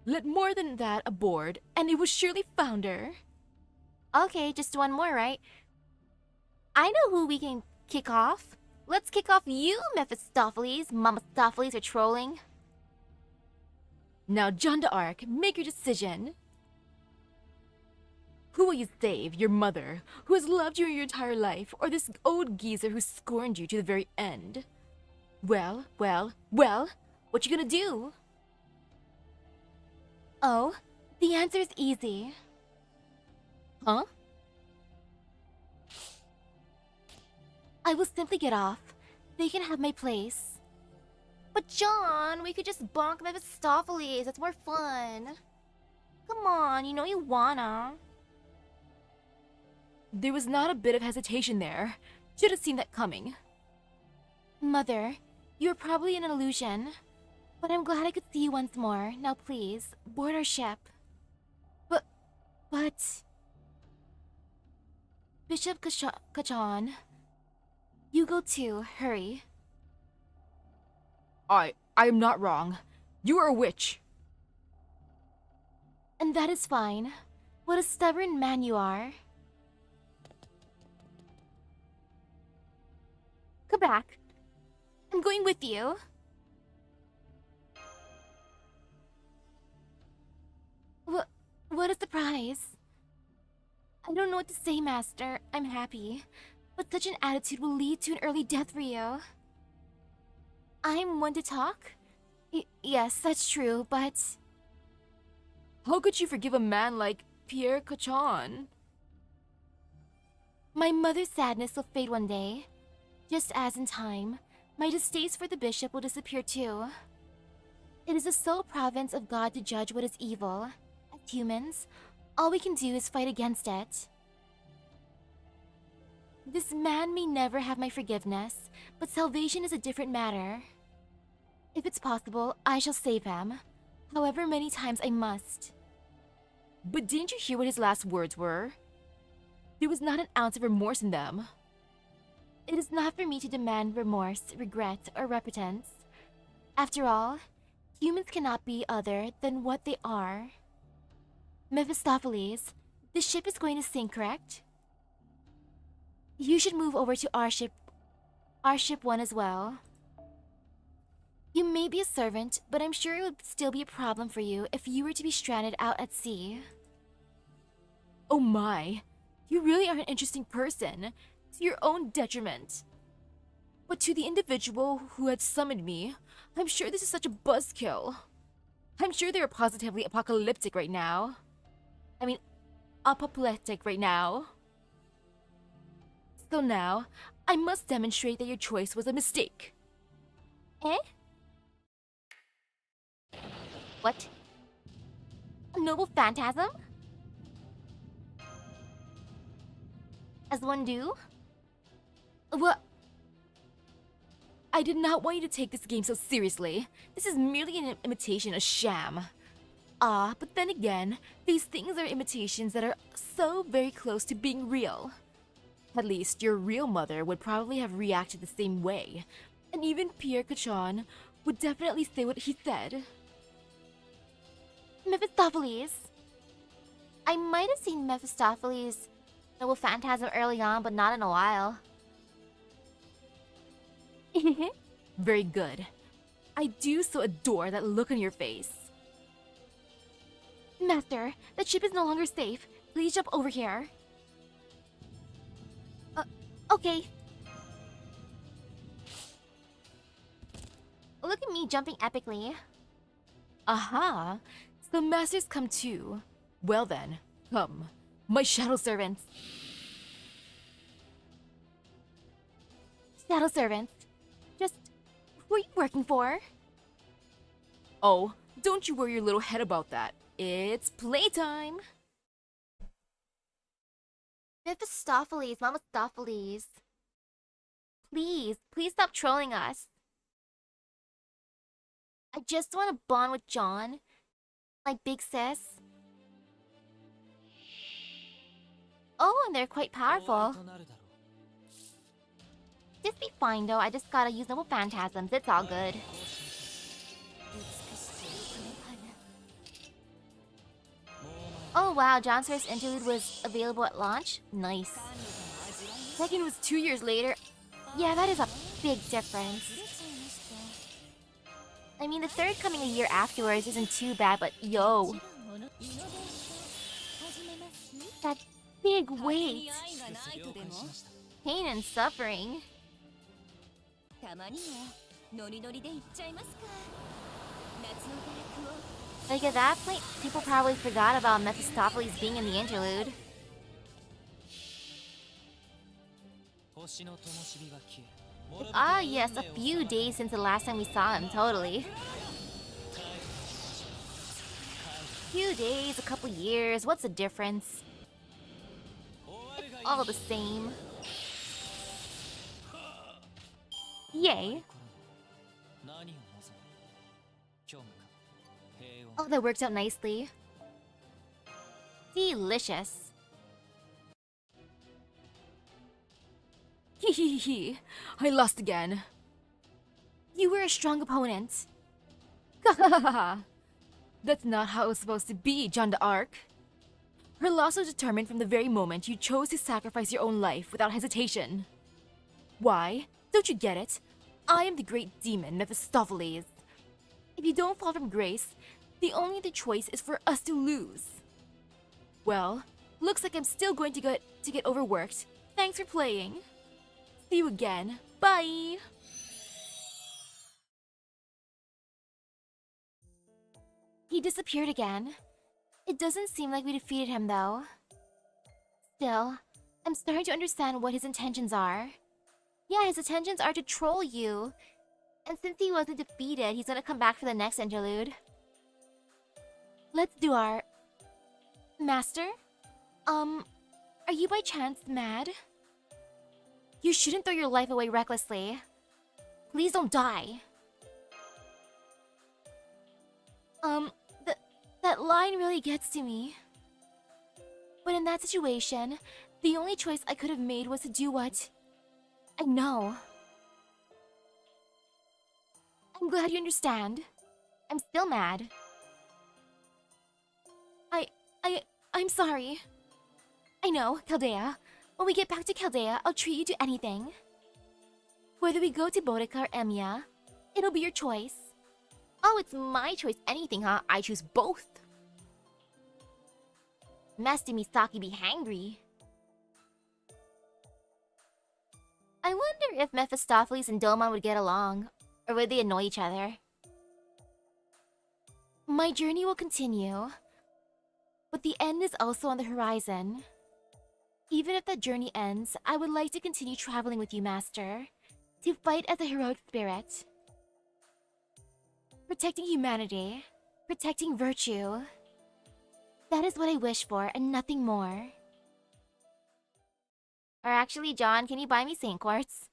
Let more than that aboard, and it will surely founder. Okay, just 1 more, right? I know who we can kick off. Let's kick off you, Mephistopheles, Mamastopheles, or trolling. Now, Jeanne d'Arc, make your decision. Who will you save? Your mother, who has loved you your entire life, or this old geezer who scorned you to the very end? Well, what you gonna do? Oh, the answer is easy. Huh? I will simply get off. They can have my place. But Jeanne, we could just bonk Mephistopheles. That's more fun. Come on, you know you wanna. There was not a bit of hesitation there. Should have seen that coming. Mother, you're probably an illusion. But I'm glad I could see you once more. Now please, board our ship. But... Bishop Kachan... You go too, hurry. I am not wrong. You are a witch. And that is fine. What a stubborn man you are. Come back. I'm going with you. What a surprise. I don't know what to say, Master. I'm happy. But such an attitude will lead to an early death for you. I'm one to talk? Yes, that's true, but... How could you forgive a man like Pierre Kachan? My mother's sadness will fade one day. Just as in time, my distaste for the bishop will disappear too. It is the sole province of God to judge what is evil. As humans, all we can do is fight against it. This man may never have my forgiveness, but salvation is a different matter. If it's possible, I shall save him, however many times I must. But didn't you hear what his last words were? There was not an ounce of remorse in them. It is not for me to demand remorse, regret, or repentance. After all, humans cannot be other than what they are. Mephistopheles, the ship is going to sink, correct? You should move over to our ship 1 as well. You may be a servant, but I'm sure it would still be a problem for you if you were to be stranded out at sea. Oh my, you really are an interesting person, to your own detriment. But to the individual who had summoned me, I'm sure this is such a buzzkill. I'm sure they are positively apocalyptic right now. I mean, apoplectic right now. So now, I must demonstrate that your choice was a mistake. Eh? What? A noble phantasm? As one do? What? I did not want you to take this game so seriously. This is merely an imitation, a sham. But then again, these things are imitations that are so very close to being real. At least your real mother would probably have reacted the same way. And even Pierre Cachon would definitely say what he said. Mephistopheles. I might have seen Mephistopheles' noble phantasm early on, but not in a while. Very good. I do so adore that look on your face. Master, that ship is no longer safe. Please jump over here. Okay. Look at me jumping epically. Aha! So masters come too. Well then, come, my shadow servants. Shadow servants. Just, who are you working for? Oh, don't you worry your little head about that. It's playtime! Mephistopheles, Mamastopheles. Please stop trolling us. I just want to bond with John, like big sis. Oh, and they're quite powerful. Just be fine though, I just gotta use noble phantasms, it's all good. Oh wow, John's first interlude was available at launch? Nice. Second was 2 years later. Yeah, that is a big difference. I mean, the third coming a year afterwards isn't too bad, but yo. That big weight. Pain and suffering. Like at that point, people probably forgot about Mephistopheles being in the interlude. Ah yes, a few days since the last time we saw him, totally. Few days, a couple years, what's the difference? It's all the same. Yay. Oh, that worked out nicely. Delicious. Hehehe, I lost again. You were a strong opponent. That's not how it was supposed to be, Jeanne d'Arc. Her loss was determined from the very moment you chose to sacrifice your own life without hesitation. Why? Don't you get it? I am the great demon, Mephistopheles. If you don't fall from grace, the only other choice is for us to lose. Well, looks like I'm still going to get overworked. Thanks for playing. See you again. Bye! He disappeared again. It doesn't seem like we defeated him, though. Still, I'm starting to understand what his intentions are. Yeah, his intentions are to troll you. And since he wasn't defeated, he's gonna come back for the next interlude. Let's do our... Master? Are you by chance mad? You shouldn't throw your life away recklessly. Please don't die. That line really gets to me. But in that situation, the only choice I could have made was to do what I know. I'm glad you understand. I'm still mad. I'm sorry. I know, Chaldea. When we get back to Chaldea, I'll treat you to anything. Whether we go to Boudica or Emiya, it'll be your choice. Oh, it's my choice anything, huh? I choose both. Master Misaki be hangry. I wonder if Mephistopheles and Domon would get along, or would they annoy each other? My journey will continue, but the end is also on the horizon. Even if that journey ends, I would like to continue traveling with you, Master, to fight as a heroic spirit. Protecting humanity, protecting virtue. That is what I wish for and nothing more. Or actually, John, can you buy me Saint Quartz?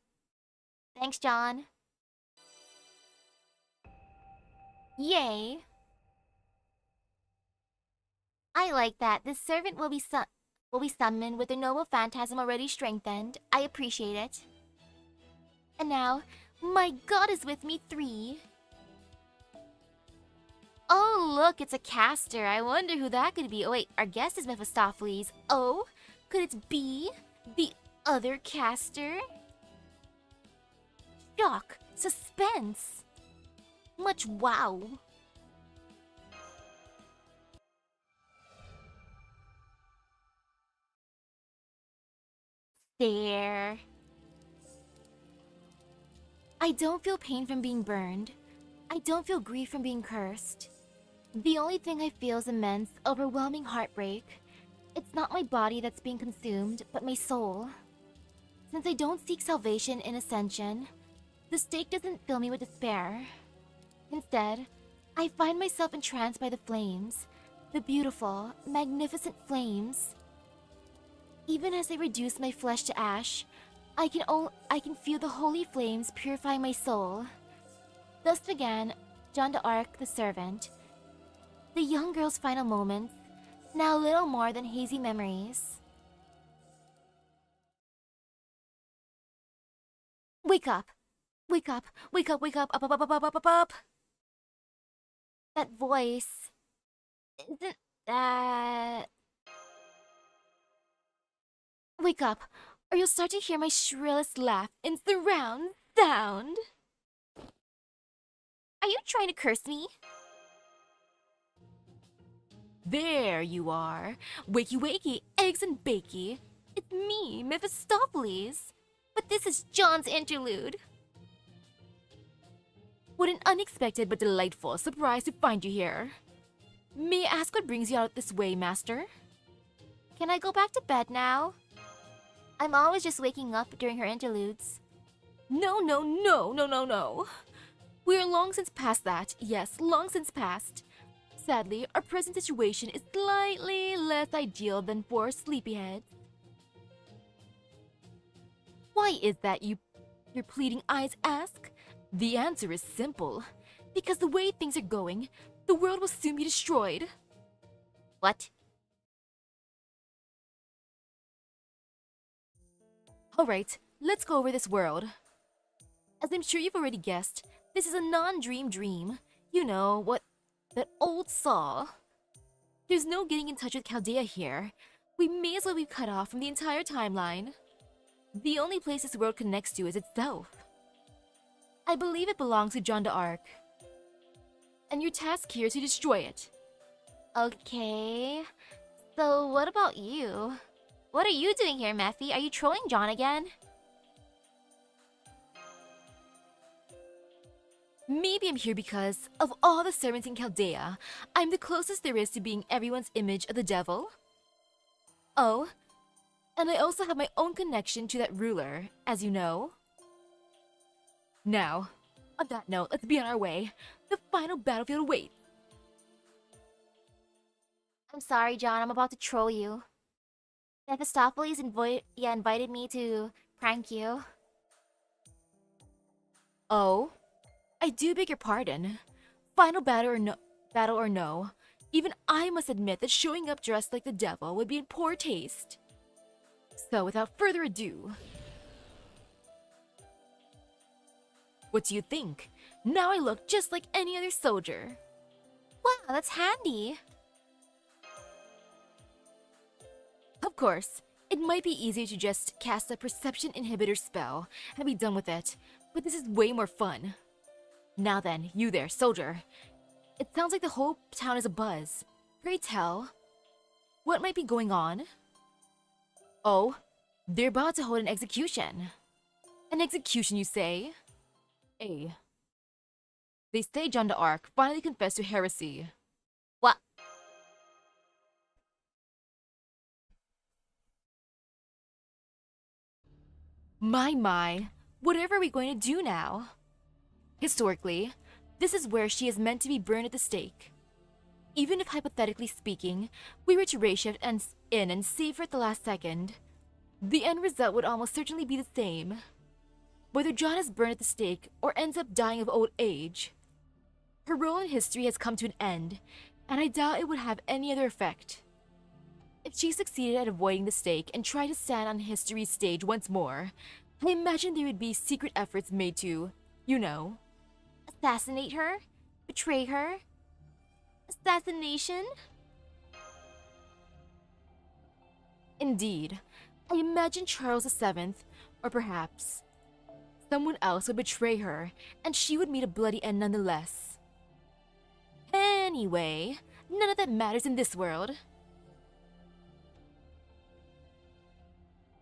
Thanks, John. Yay! I like that. This servant will be summoned with the noble phantasm already strengthened. I appreciate it. And now, my god is with me 3. Oh, look, it's a caster. I wonder who that could be. Oh, wait, our guest is Mephistopheles. Oh, could it be the other caster? Shock, suspense. Much wow. There. I don't feel pain from being burned. I don't feel grief from being cursed. The only thing I feel is immense, overwhelming heartbreak. It's not my body that's being consumed, but my soul. Since I don't seek salvation in ascension, the stake doesn't fill me with despair. Instead, I find myself entranced by the flames, the beautiful, magnificent flames. Even as they reduce my flesh to ash, I can feel the holy flames purifying my soul. Thus began Jeanne d'Arc the Servant. The young girl's final moments, now little more than hazy memories. Wake up! Wake up! Wake up! Wake up! Up! Up! Up! Up! Up! Up! Up! Up! That voice... Isn't that... Wake up, or you'll start to hear my shrillest laugh in surround sound. Are you trying to curse me? There you are. Wakey wakey, eggs and bakey. It's me, Mephistopheles. But this is John's interlude. What an unexpected but delightful surprise to find you here. May I ask what brings you out this way, Master? Can I go back to bed now? I'm always just waking up during her interludes. No, no, no, no, no, no. We are long since past that. Yes, long since past. Sadly, our present situation is slightly less ideal than for sleepyheads. Why is that, your pleading eyes ask? The answer is simple. Because the way things are going, the world will soon be destroyed. What? Alright, let's go over this world. As I'm sure you've already guessed, this is a non-dream dream. You know, what that old saw. There's no getting in touch with Chaldea here. We may as well be cut off from the entire timeline. The only place this world connects to is itself. I believe it belongs to Jeanne d'Arc. And your task here is to destroy it. Okay. So what about you? What are you doing here, Mephi? Are you trolling John again? Maybe I'm here because, of all the servants in Chaldea, I'm the closest there is to being everyone's image of the devil. Oh, and I also have my own connection to that ruler, as you know. Now, on that note, let's be on our way. The final battlefield awaits. I'm sorry, John. I'm about to troll you. Mephistopheles invited me to prank you. Oh? I do beg your pardon. Final battle or no, even I must admit that showing up dressed like the devil would be in poor taste. So without further ado... What do you think? Now I look just like any other soldier. Wow, that's handy. Of course, it might be easier to just cast a perception inhibitor spell and be done with it, but this is way more fun. Now then, you there, soldier. It sounds like the whole town is abuzz. Pray tell, what might be going on? Oh, they're about to hold an execution. An execution, you say? They say Jeanne d'Arc finally confessed to heresy. What? My, whatever are we going to do now? Historically, this is where she is meant to be burned at the stake. Even if hypothetically speaking, we were to reshift in and save her at the last second, the end result would almost certainly be the same. Whether Jeanne is burned at the stake or ends up dying of old age, her role in history has come to an end, and I doubt it would have any other effect. If she succeeded at avoiding the stake and tried to stand on history's stage once more, I imagine there would be secret efforts made to, you know, Assassinate her? Betray her? Assassination? Indeed, I imagine Charles VII, or perhaps someone else would betray her, and she would meet a bloody end nonetheless. Anyway, none of that matters in this world.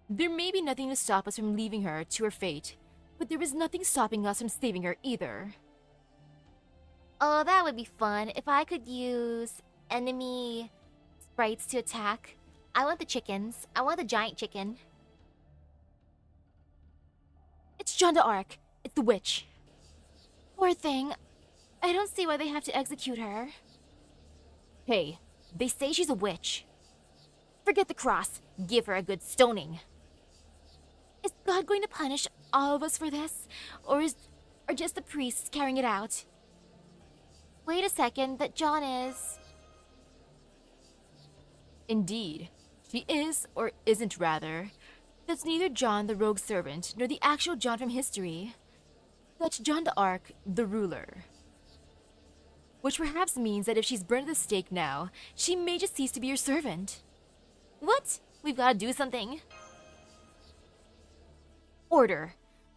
There may be nothing to stop us from leaving her to her fate, but there is nothing stopping us from saving her either. Oh, that would be fun if I could use enemy sprites to attack. I want the chickens. I want the giant chicken. It's Jeanne d'Arc. It's the witch. Poor thing. I don't see why they have to execute her. Hey, they say she's a witch. Forget the cross. Give her a good stoning. Is God going to punish all of us for this? Or just the priests carrying it out? Wait a second, that Jeanne is... Indeed. She is, or isn't rather. That's neither Jeanne the rogue servant, nor the actual Jeanne from history. That's Jeanne d'Arc, the ruler. Which perhaps means that if she's burned at the stake now, she may just cease to be your servant. What? We've got to do something. Order.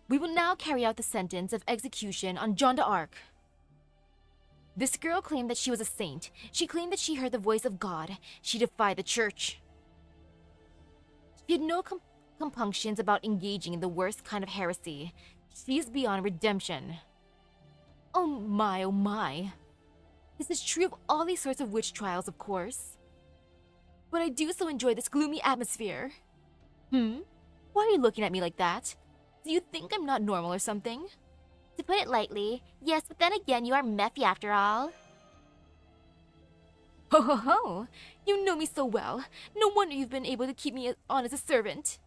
We will now carry out the sentence of execution on Jeanne d'Arc. This girl claimed that she was a saint. She claimed that she heard the voice of God. She defied the church. She had no compunctions about engaging in the worst kind of heresy. She is beyond redemption. Oh my, oh my. This is true of all these sorts of witch trials, of course. But I do so enjoy this gloomy atmosphere. Why are you looking at me like that? Do you think I'm not normal or something? To put it lightly, yes, but then again, you are methy after all. Ho ho ho! You know me so well. No wonder you've been able to keep me on as a servant.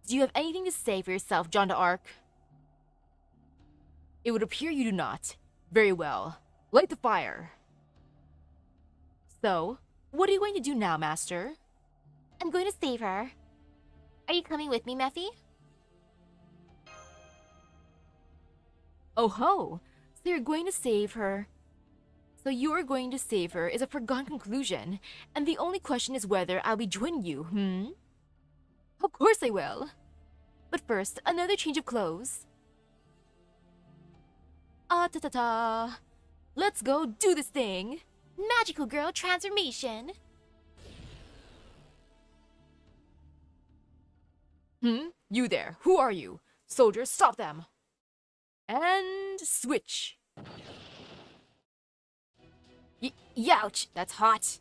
Do you have anything to say for yourself, Jeanne d'Arc? It would appear you do not. Very well. Light the fire. So, what are you going to do now, Master? I'm going to save her. Are you coming with me, Mephi? Oh ho! So you're going to save her. So you're going to save her is a foregone conclusion, and the only question is whether I'll be joining you, Of course I will. But first, another change of clothes. Ah ta ta ta. Let's go do this thing. Magical girl transformation. You there. Who are you? Soldiers, stop them. And switch. Youch, that's hot.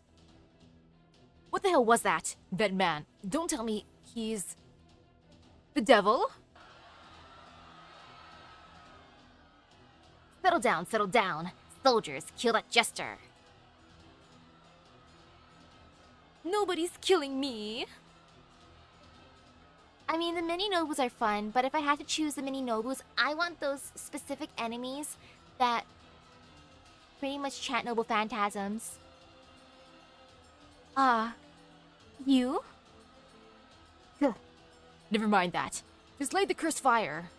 What the hell was that? That man. Don't tell me he's... the devil? Settle down, settle down. Soldiers, kill that jester. Nobody's killing me. I mean, the mini Nobus are fun, but if I had to choose the mini Nobus, I want those specific enemies that pretty much chant noble phantasms. You? Never mind that. Just light the cursed fire.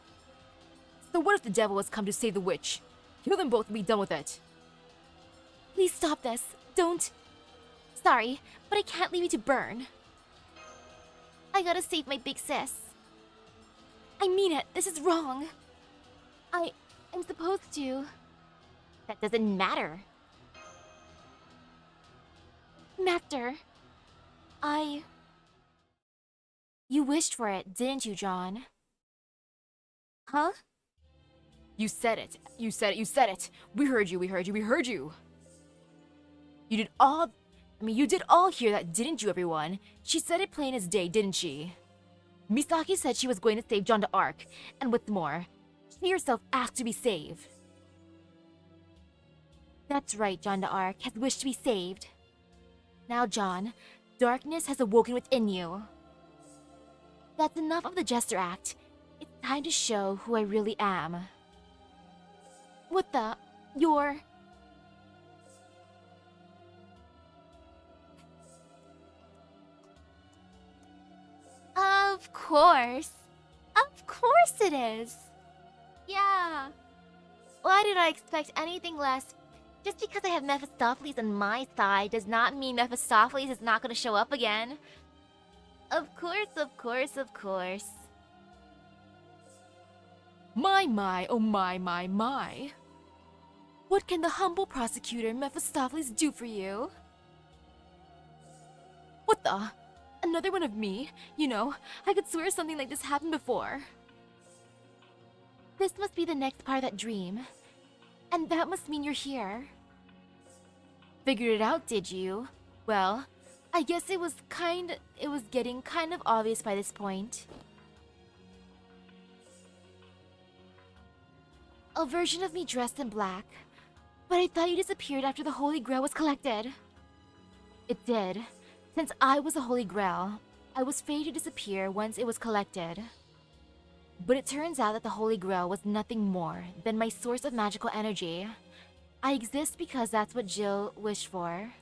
So what if the devil has come to save the witch? Kill them both and be done with it. Please stop this. Don't. Sorry, but I can't leave you to burn. I gotta save my big sis. I mean it. This is wrong. I'm supposed to. That doesn't matter. Master, You wished for it, didn't you, Jeanne? Huh? You said it. You said it. You said it. We heard you. We heard you. We heard you. You did all hear that, didn't you, everyone? She said it plain as day, didn't she? Misaki said she was going to save Jeanne d'Arc, and what's more, she herself asked to be saved. That's right, Jeanne d'Arc has wished to be saved. Now, John, darkness has awoken within you. That's enough of the jester act. It's time to show who I really am. What the? You're... Of course. Of course it is. Yeah. Why did I expect anything less? Just because I have Mephistopheles on my side does not mean Mephistopheles is not going to show up again. Of course, of course, of course. My, oh my. What can the humble prosecutor Mephistopheles do for you? What the? Another one of me? You know, I could swear something like this happened before. This must be the next part of that dream. And that must mean you're here. Figured it out, did you? Well, I guess it was getting kind of obvious by this point. A version of me dressed in black. But I thought you disappeared after the Holy Grail was collected. It did. Since I was a Holy Grail, I was fated to disappear once it was collected. But it turns out that the Holy Grail was nothing more than my source of magical energy. I exist because that's what Jill wished for.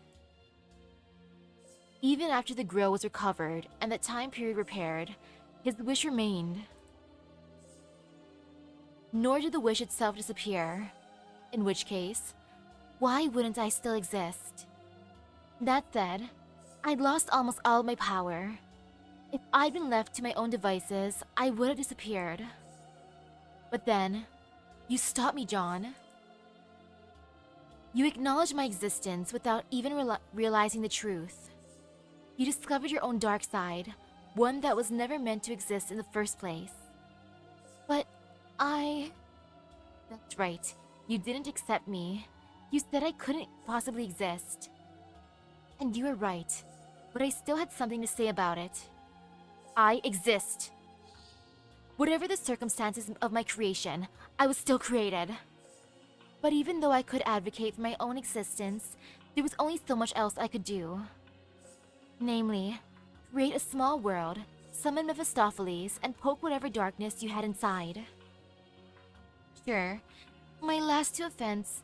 Even after the Grail was recovered and the time period repaired, his wish remained. Nor did the wish itself disappear. In which case, why wouldn't I still exist? That said, I'd lost almost all of my power. If I'd been left to my own devices, I would have disappeared. But then, you stopped me, John. You acknowledged my existence without even realizing the truth. You discovered your own dark side, one that was never meant to exist in the first place. But That's right, you didn't accept me. You said I couldn't possibly exist. And you were right, but I still had something to say about it. I exist. Whatever the circumstances of my creation, I was still created. But even though I could advocate for my own existence, there was only so much else I could do. Namely, create a small world, summon Mephistopheles, and poke whatever darkness you had inside. Sure, my last two attempts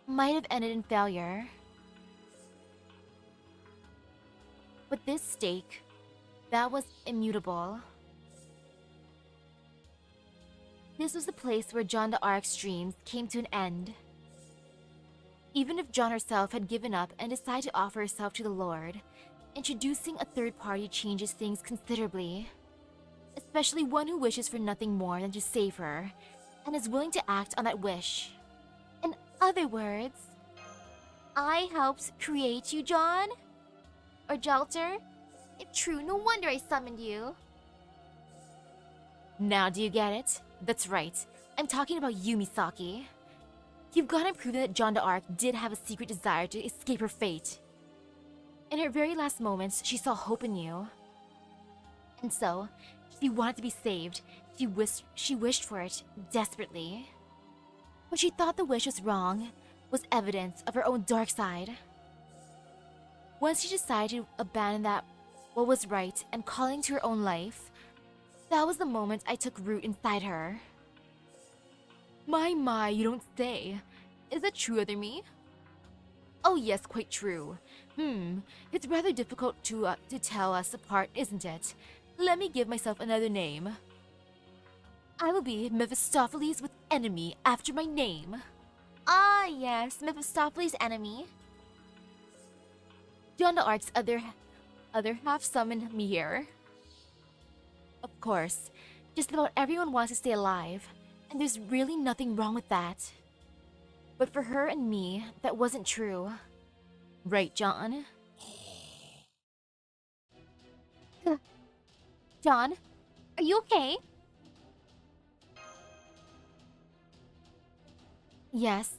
might have ended in failure. But this stake, that was immutable. This was the place where Jeanne d'Arc's dreams came to an end. Even if Jeanne herself had given up and decided to offer herself to the Lord, introducing a third party changes things considerably. Especially one who wishes for nothing more than to save her, and is willing to act on that wish. In other words, I helped create you, John? Or Jalter? If true, no wonder I summoned you. Now do you get it? That's right. I'm talking about you, Misaki. You've gotta prove that Jeanne d'Arc did have a secret desire to escape her fate. In her very last moments, she saw hope in you. And so, she wanted to be saved. She wished for it desperately. What she thought the wish was wrong was evidence of her own dark side. Once she decided to abandon that what was right and calling to her own life, that was the moment I took root inside her. My, you don't say. Is that true, other me? Oh yes, quite true. It's rather difficult to tell us apart, isn't it? Let me give myself another name. I will be Mephistopheles with enemy after my name. Ah yes, Mephistopheles' enemy. Jeanne d'Arc's other half summoned me here. Of course, just about everyone wants to stay alive, and there's really nothing wrong with that. But for her and me, that wasn't true. Right, John? John, are you okay? Yes,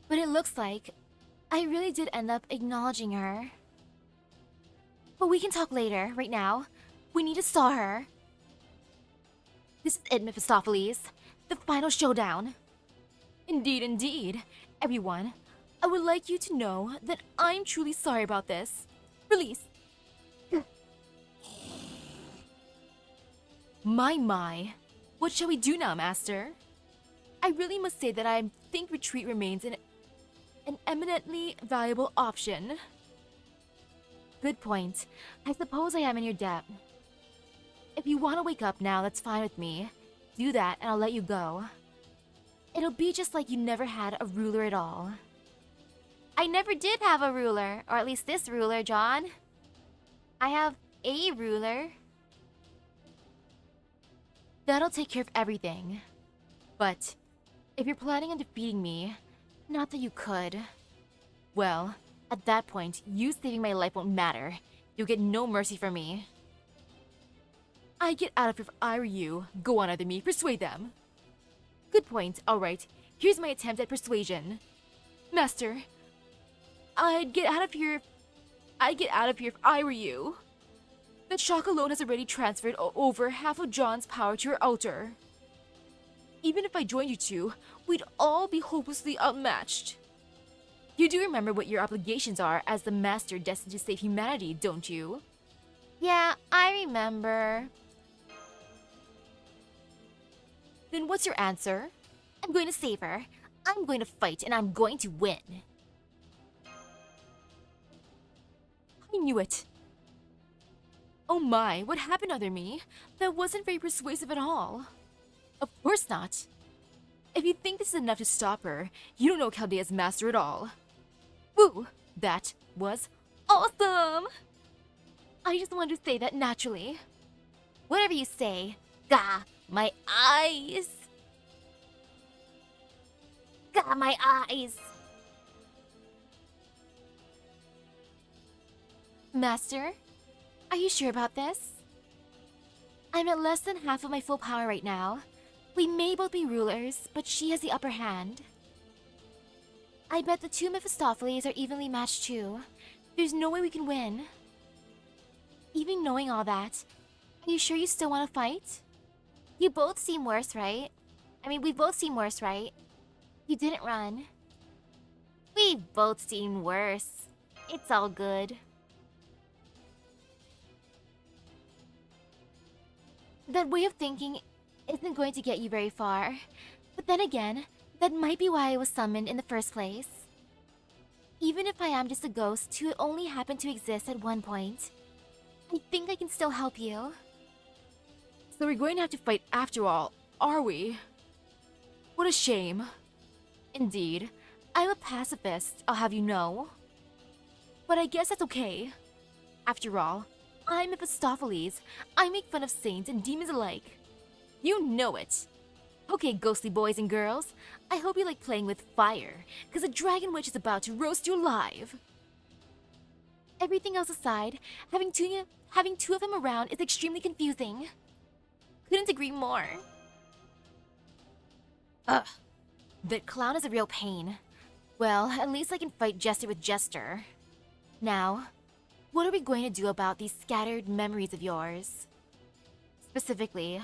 but it looks like I really did end up acknowledging her. But we can talk later, right now. We need to stall her. This is it, Mephistopheles. The final showdown. Indeed, indeed. Everyone, I would like you to know that I'm truly sorry about this. Release. My. What shall we do now, Master? I really must say that I think retreat remains an eminently valuable option. Good point. I suppose I am in your debt. If you want to wake up now, that's fine with me. Do that and I'll let you go. It'll be just like you never had a ruler at all. I never did have a ruler, or at least this ruler, John. I have a ruler. That'll take care of everything. But if you're planning on defeating me, not that you could, well, at that point, you saving my life won't matter. You'll get no mercy from me. I'd get out of here if I were you. Go on, other me, persuade them. Good point, alright. Here's my attempt at persuasion. Master, I'd get out of here if I were you. That shock alone has already transferred over half of John's power to your altar. Even if I joined you two, we'd all be hopelessly outmatched. You do remember what your obligations are as the master destined to save humanity, don't you? Yeah, I remember. Then what's your answer? I'm going to save her. I'm going to fight and I'm going to win. I knew it. Oh my, what happened, other me? That wasn't very persuasive at all. Of course not. If you think this is enough to stop her, you don't know Chaldea's master at all. Woo! That was awesome! I just wanted to say that naturally. Whatever you say. Gah, my eyes. Gah, my eyes. Master, are you sure about this? I'm at less than half of my full power right now. We may both be rulers, but she has the upper hand. I bet the two Mephistopheles are evenly matched too. There's no way we can win. Even knowing all that, are you sure you still want to fight? You both seem worse, right? I mean, we both seem worse, right? You didn't run. We both seem worse. It's all good. That way of thinking isn't going to get you very far. But then again, that might be why I was summoned in the first place. Even if I am just a ghost who only happened to exist at one point, I think I can still help you. So we're going to have to fight after all, are we? What a shame. Indeed, I'm a pacifist, I'll have you know. But I guess that's okay. After all, I'm Mephistopheles. I make fun of saints and demons alike. You know it. Okay, ghostly boys and girls, I hope you like playing with fire, because a dragon witch is about to roast you alive. Everything else aside, having two of them around is extremely confusing. Couldn't agree more. Ugh. That clown is a real pain. Well, at least I can fight Jester with Jester. Now, what are we going to do about these scattered memories of yours? Specifically,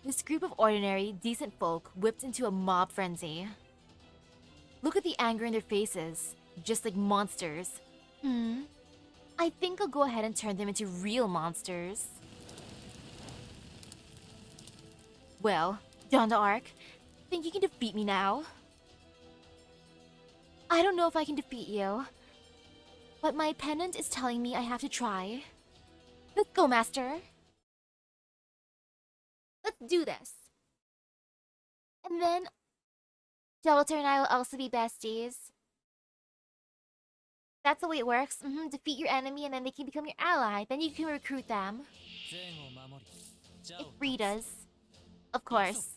this group of ordinary, decent folk whipped into a mob frenzy. Look at the anger in their faces, just like monsters. I think I'll go ahead and turn them into real monsters. Well, Jeanne d'Arc, think you can defeat me now? I don't know if I can defeat you, but my pendant is telling me I have to try. Let's go, Master. Let's do this. And then, Delta and I will also be besties. That's the way it works. Defeat your enemy and then they can become your ally. Then you can recruit them. If Rita's. Of course.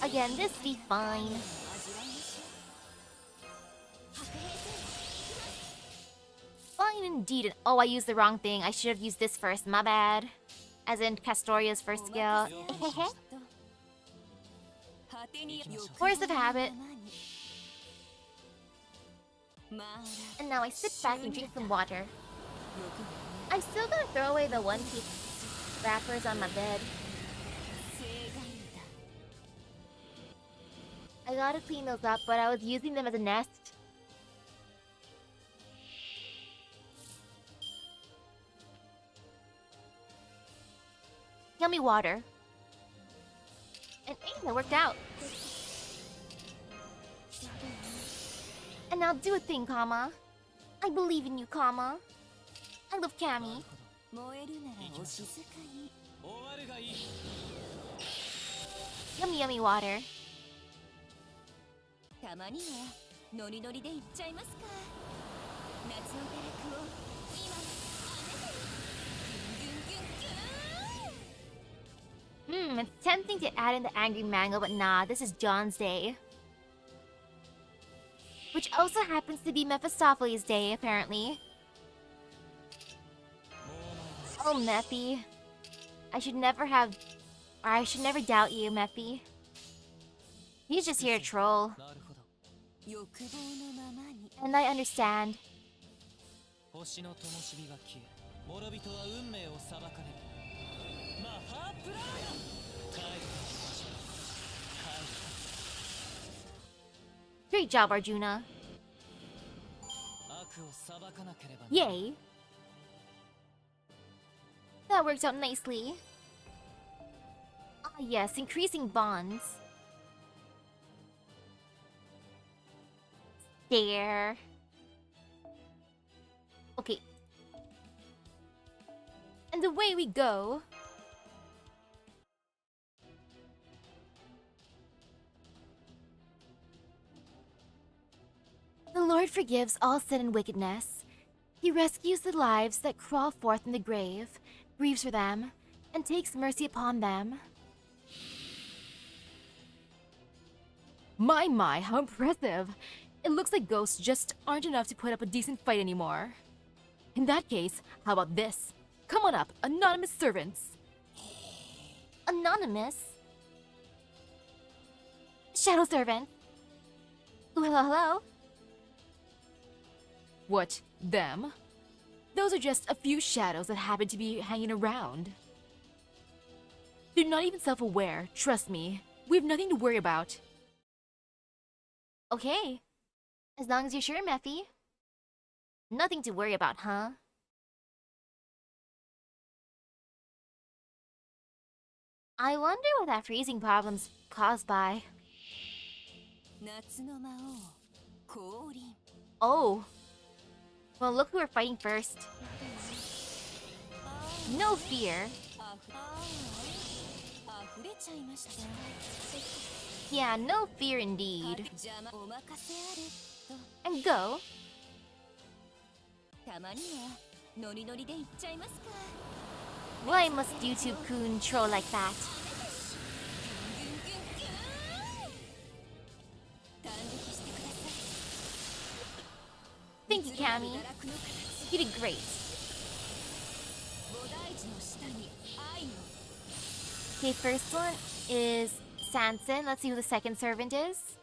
Again, this be fine. Fine indeed. Oh, I used the wrong thing. I should have used this first. My bad. As in Castoria's first skill. Force of habit. And now I sit back and drink some water. I'm still gonna throw away the one piece wrappers on my bed. I gotta clean those up, but I was using them as a nest. Yummy water. And hey, that worked out. And now do a thing, Kama. I believe in you, Kama. I love Cammy. Yummy, yummy water. It's tempting to add in the angry mango, but nah, this is John's day. Which also happens to be Mephistopheles' day, apparently. Oh, Mephi. I should never doubt you, Mephi. He's just here to troll. And I understand. Great job, Arjuna. Yay. That worked out nicely. Ah yes, increasing bonds. There. Okay. And away we go. The Lord forgives all sin and wickedness. He rescues the lives that crawl forth in the grave, grieves for them, and takes mercy upon them. My, how impressive! It looks like ghosts just aren't enough to put up a decent fight anymore. In that case, how about this? Come on up, anonymous servants! Anonymous? Shadow servant? Ooh, hello, hello? What, them? Those are just a few shadows that happen to be hanging around. They're not even self-aware, trust me. We have nothing to worry about. Okay. As long as you're sure, Mephi. Nothing to worry about, huh? I wonder what that freezing problem's caused by. Oh. Well, look who we're fighting first. No fear. Yeah, no fear indeed. And go. Why must YouTube-kun troll like that? Thank you, Cammy. You did great. Okay, first one is Sanson. Let's see who the second servant is.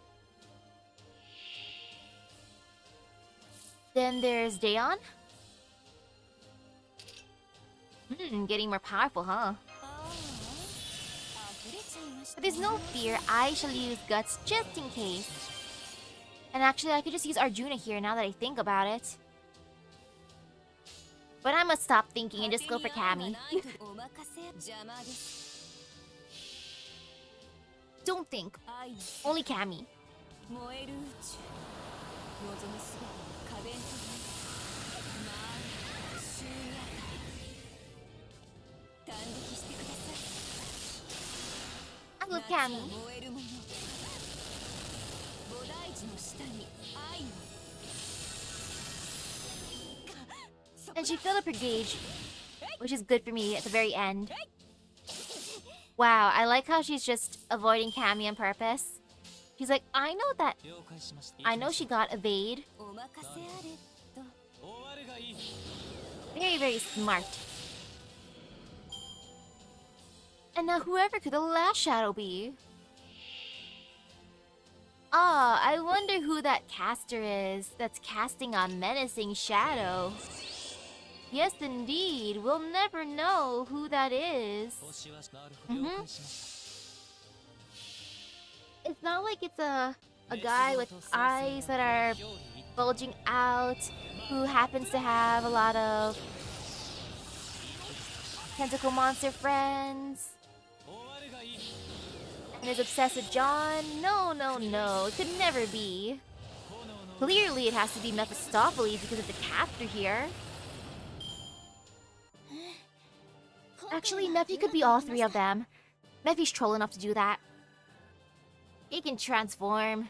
Then there's Daeon. Getting more powerful, huh? But there's no fear. I shall use Guts just in case. And actually, I could just use Arjuna here now that I think about it. But I must stop thinking and just go for Cammy. Don't think. Only Cammy. I love Cammy. And she filled up her gauge, which is good for me at the very end. Wow, I like how she's just avoiding Cammy on purpose. She's like, I know she got evade. Very, very smart. And now whoever could the last shadow be? Ah, I wonder who that caster is that's casting a menacing shadow. Yes, indeed. We'll never know who that is. It's not like it's a guy with eyes that are bulging out who happens to have a lot of tentacle monster friends and is obsessed with John. No, no, no. It could never be. Clearly, it has to be Mephistopheles because of the captor here. Actually, Mephi could be all three of them. Mephi's troll enough to do that. He can transform.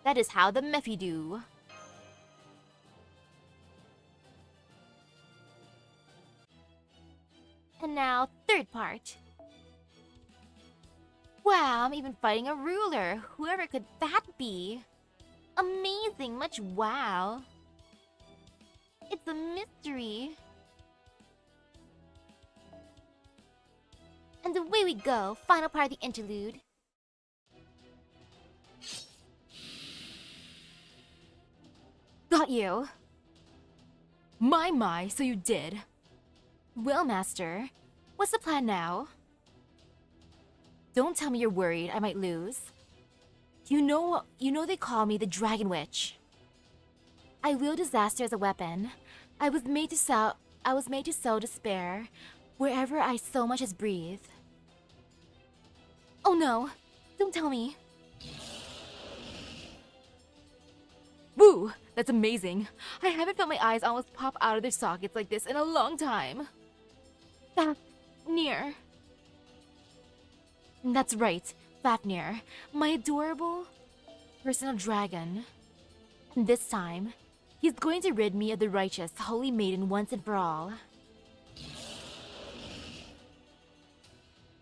That is how the Mephi do. And now, third part. Wow, I'm even fighting a ruler. Whoever could that be? Amazing, much wow. It's a mystery. And away we go, final part of the interlude. Got you. My, so you did. Well, Master, what's the plan now? Don't tell me you're worried I might lose. You know they call me the Dragon Witch. I wield disaster as a weapon. I was made to sow despair wherever I so much as breathe. Oh no, don't tell me. Woo, that's amazing. I haven't felt my eyes almost pop out of their sockets like this in a long time. Fafnir. That's right, Fafnir, my adorable personal dragon. And this time, he's going to rid me of the righteous holy maiden once and for all.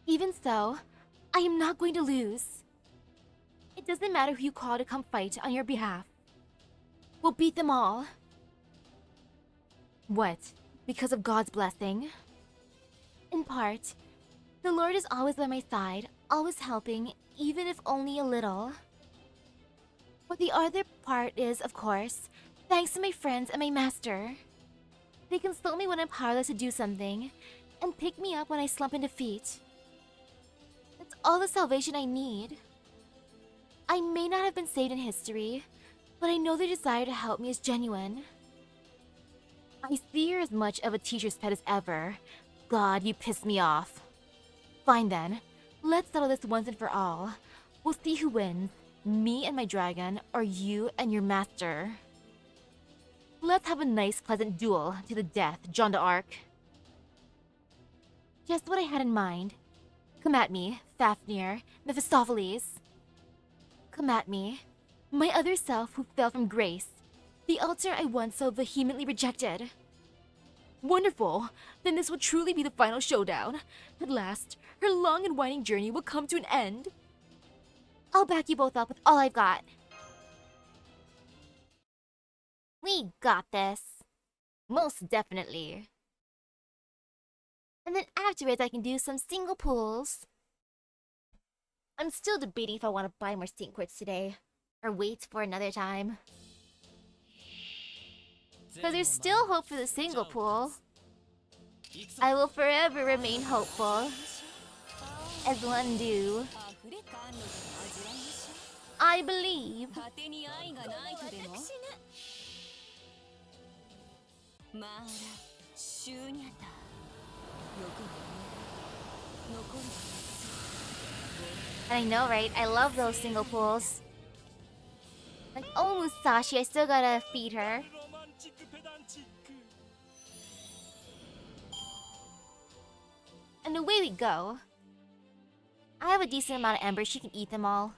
Even so, I am not going to lose. It doesn't matter who you call to come fight on your behalf. We'll beat them all. What? Because of God's blessing? In part. The Lord is always by my side, always helping, even if only a little. But the other part is, of course, thanks to my friends and my master. They console me when I'm powerless to do something, and pick me up when I slump in defeat. That's all the salvation I need. I may not have been saved in history, but I know their desire to help me is genuine. I see you're as much of a teacher's pet as ever. God, you piss me off. Fine then, let's settle this once and for all. We'll see who wins, me and my dragon, or you and your master. Let's have a nice, pleasant duel to the death, Jeanne d'Arc. Just what I had in mind. Come at me, Fafnir, Mephistopheles. Come at me, my other self who fell from grace, the altar I once so vehemently rejected. Wonderful! Then this will truly be the final showdown. At last, her long and winding journey will come to an end. I'll back you both up with all I've got. We got this. Most definitely. And then afterwards I can do some single pulls. I'm still debating if I want to buy more sync quartz today, or wait for another time. So there's still hope for the single pool. I will forever remain hopeful. As one do. I believe. I know, right? I love those single pools. Like, oh, Musashi, I still gotta feed her. And away we go. I have a decent amount of embers, she can eat them all.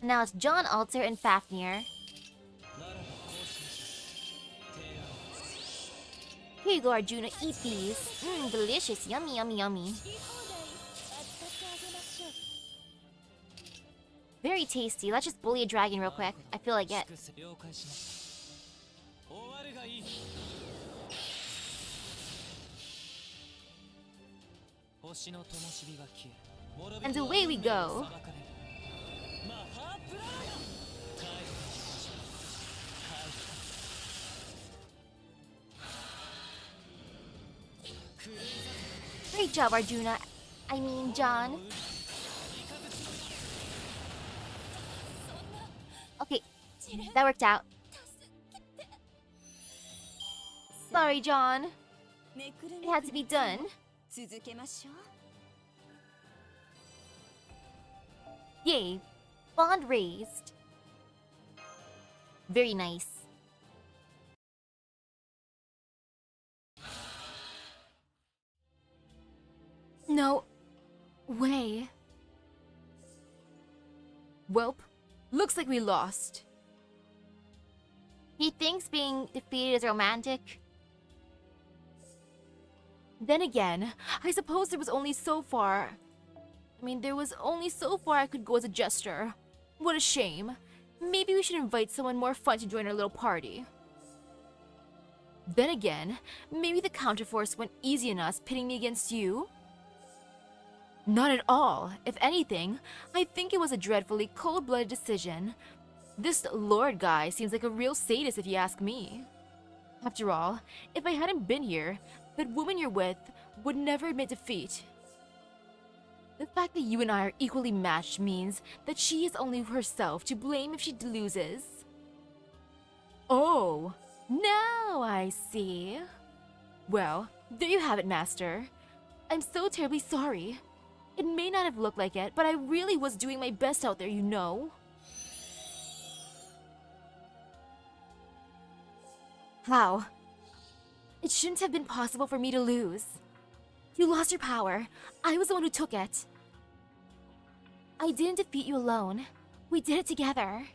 And now it's John, Alter, and Fafnir. Here you go, Arjuna, eat these. Mmm, delicious, yummy, yummy, yummy. Very tasty. Let's just bully a dragon real quick. I feel like it. And away we go. Very Great job, Arjuna. I mean, John. Okay, that worked out. Sorry, John. It had to be done. Yay, bond raised. Very nice. No way. Welp, looks like we lost. He thinks being defeated is romantic. Then again, I suppose there was only so far. There was only so far I could go as a jester. What a shame. Maybe we should invite someone more fun to join our little party. Then again, maybe the counterforce went easy on us pitting me against you? Not at all. If anything, I think it was a dreadfully cold-blooded decision. This Lord guy seems like a real sadist if you ask me. After all, if I hadn't been here, that woman you're with would never admit defeat. The fact that you and I are equally matched means that she is only herself to blame if she loses. Oh, now I see. Well, there you have it, Master. I'm so terribly sorry. It may not have looked like it, but I really was doing my best out there, you know. How? It shouldn't have been possible for me to lose. You lost your power. I was the one who took it. I didn't defeat you alone. We did it together.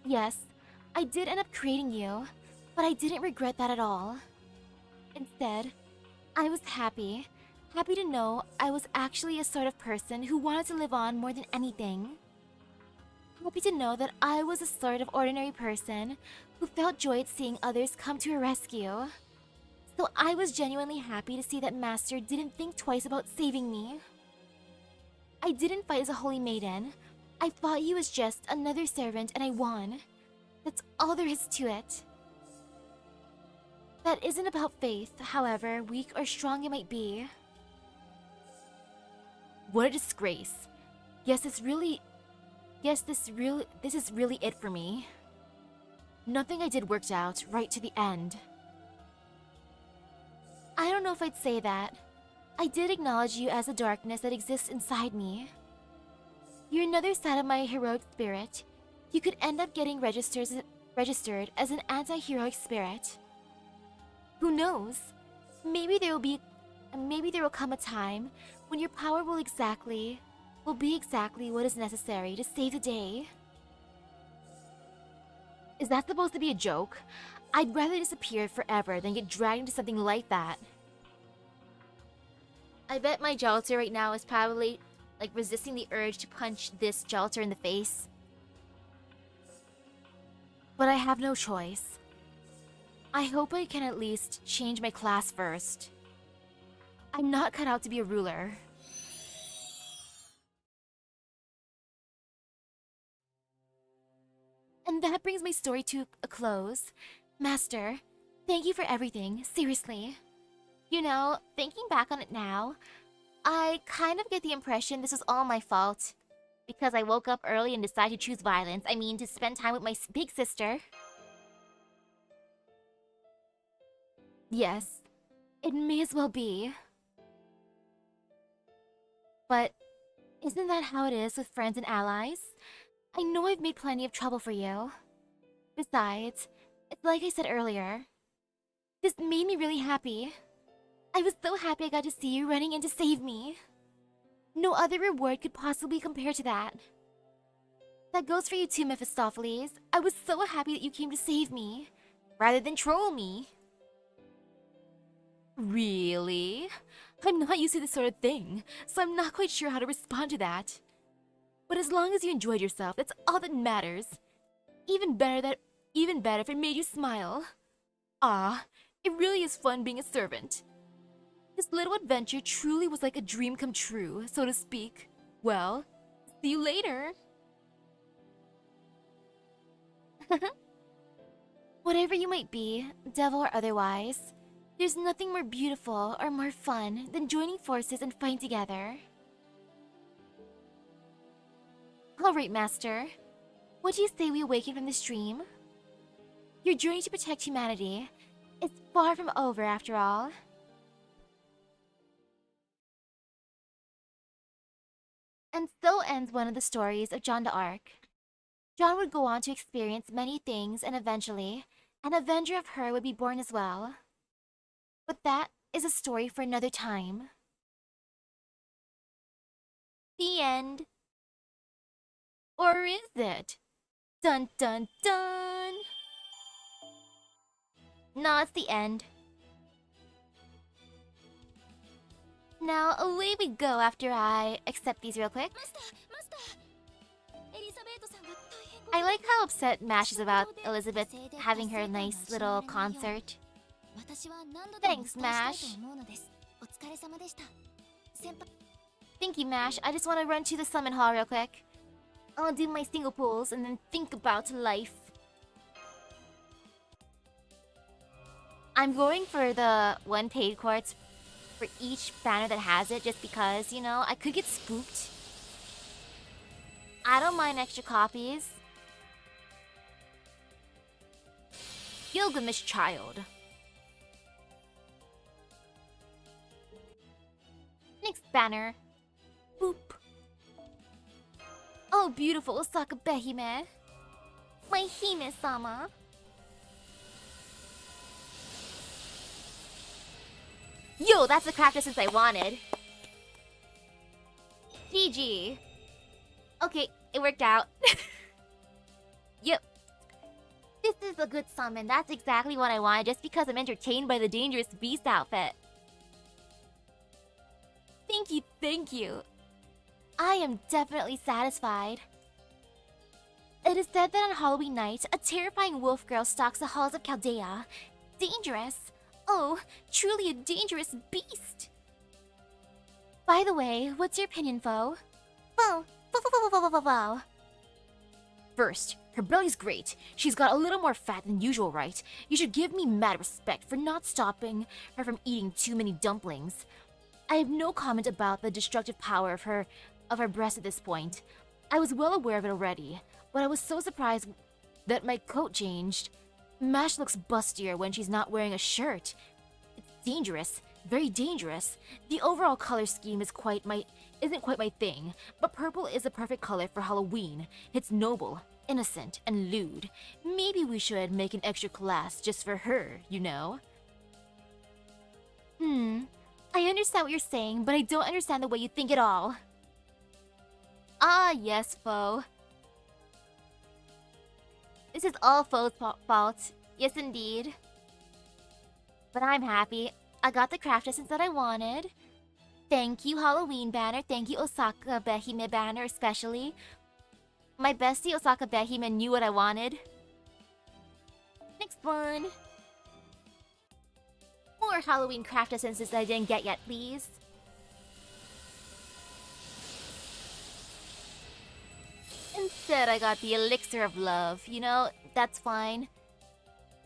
Yes, I did end up creating you, but I didn't regret that at all. Instead, I was happy. Happy to know I was actually a sort of person who wanted to live on more than anything. Happy to know that I was a sort of ordinary person who felt joy at seeing others come to her rescue. So I was genuinely happy to see that Master didn't think twice about saving me. I didn't fight as a holy maiden. I fought you as just another servant and I won. That's all there is to it. That isn't about faith, however weak or strong it might be. What a disgrace. This is really it for me. Nothing I did worked out right to the end. I don't know if I'd say that. I did acknowledge you as the darkness that exists inside me. You're another side of my heroic spirit. You could end up getting registered as an anti-heroic spirit. Who knows? Maybe there will come a time when your power will be exactly what is necessary to save the day. Is that supposed to be a joke? I'd rather disappear forever than get dragged into something like that. I bet my Jolter right now is probably resisting the urge to punch this Jolter in the face. But I have no choice. I hope I can at least change my class first. I'm not cut out to be a ruler. And that brings my story to a close. Master, thank you for everything, seriously. You know, thinking back on it now, I kind of get the impression this was all my fault. Because I woke up early and decided to choose violence. I mean, to spend time with my big sister. Yes, it may as well be. But isn't that how it is with friends and allies? I know I've made plenty of trouble for you. Besides, it's like I said earlier. This made me really happy. I was so happy I got to see you running in to save me. No other reward could possibly compare to that. That goes for you too, Mephistopheles. I was so happy that you came to save me, rather than troll me. Really? I'm not used to this sort of thing, so I'm not quite sure how to respond to that. But as long as you enjoyed yourself, that's all that matters. Even better if it made you smile. Ah, it really is fun being a servant. This little adventure truly was like a dream come true, so to speak. Well, see you later. Whatever you might be, devil or otherwise, There's nothing more beautiful or more fun than joining forces and fighting together. Alright, Master. What do you say we awaken from this dream? Your journey to protect humanity is far from over after all. And so ends one of the stories of Jeanne d'Arc. Jeanne would go on to experience many things and eventually, an avenger of her would be born as well. But that is a story for another time. The end. Or is it? Dun dun dun! No, it's the end. Now, away we go after I accept these real quick. I like how upset Mash is about Elizabeth having her nice little concert. Thanks, Mash. Thank you, Mash. I just want to run to the summon hall real quick. I'll do my single pulls and then think about life. I'm going for the one paid quartz for each banner that has it just because, you know, I could get spooked. I don't mind extra copies. Gilgamesh Child. Next banner. Boop. Oh, beautiful Osaka Behime. My Hime-sama. Yo, that's the craft essence I wanted. GG. Okay, it worked out. Yep. This is a good summon. That's exactly what I wanted just because I'm entertained by the Dangerous Beast outfit. Thank you, thank you. I am definitely satisfied. It is said that on Halloween night, a terrifying wolf girl stalks the halls of Chaldea. Dangerous. Oh, truly a dangerous beast. By the way, what's your opinion, Foe? Foe. First, her belly's great. She's got a little more fat than usual, right? You should give me mad respect for not stopping her from eating too many dumplings. I have no comment about the destructive power of her breast at this point. I was well aware of it already, but I was so surprised that my coat changed. Mash looks bustier when she's not wearing a shirt. It's dangerous, very dangerous. The overall color scheme isn't quite my thing, but purple is a perfect color for Halloween. It's noble, innocent, and lewd. Maybe we should make an extra class just for her, you know? I understand what you're saying, but I don't understand the way you think at all. Ah, yes, Foe. This is all Foe's fault. Yes, indeed. But I'm happy. I got the craft essence that I wanted. Thank you, Halloween banner. Thank you, Osaka Behime banner, especially. My bestie, Osaka Behime, knew what I wanted. Next one. More Halloween craft essences that I didn't get yet, please. Instead, I got the elixir of love. You know, that's fine.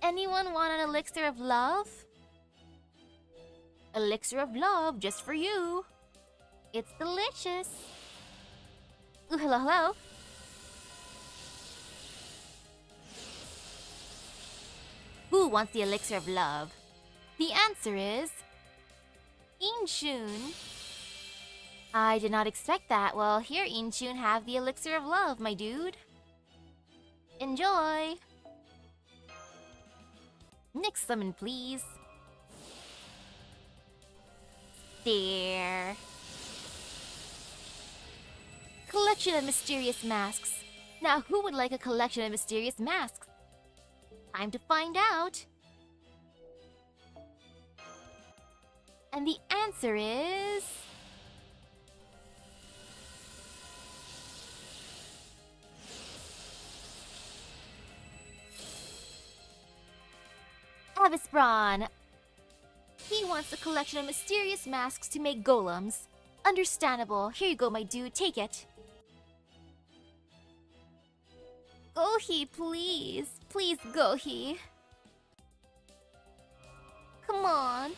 Anyone want an elixir of love? Elixir of love, just for you. It's delicious. Ooh, hello, hello. Who wants the elixir of love? The answer is... Inchun. I did not expect that. Well, here, Inchun, have the elixir of love, my dude. Enjoy! Next summon, please. There. Collection of mysterious masks. Now, who would like a collection of mysterious masks? Time to find out. And the answer is... Avisbron. He wants a collection of mysterious masks to make golems. Understandable. Here you go, my dude. Take it. Gohi, please. Please, Gohi. Come on.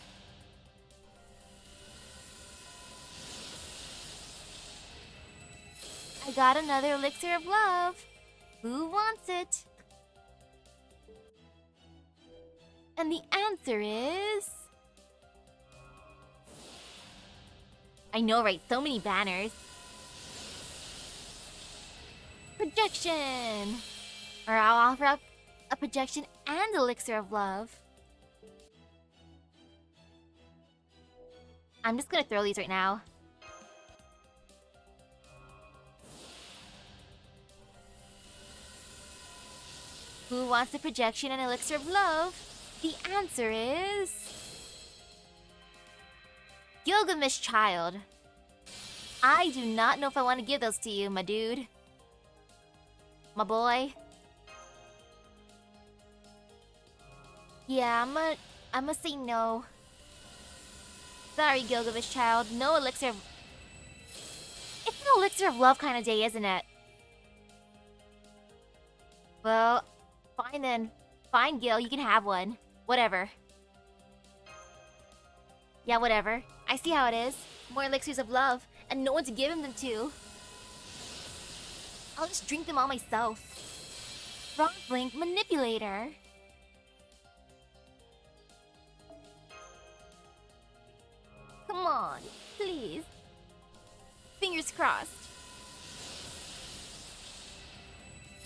I got another elixir of love. Who wants it? And the answer is... I know, right? So many banners. Projection! Or I'll offer up a projection and elixir of love. I'm just gonna throw these right now. Who wants a projection and elixir of love? The answer is... Gilgamesh Child. I do not know if I want to give those to you, my dude. My boy. Yeah, I'ma say no. Sorry, Gilgamesh Child. No elixir of... It's an elixir of love kind of day, isn't it? Well, fine then. Fine, Gil, you can have one. Whatever. Yeah, whatever. I see how it is. More elixirs of love, and no one to give him them to. I'll just drink them all myself. Bronze Link Manipulator. Come on, please. Fingers crossed.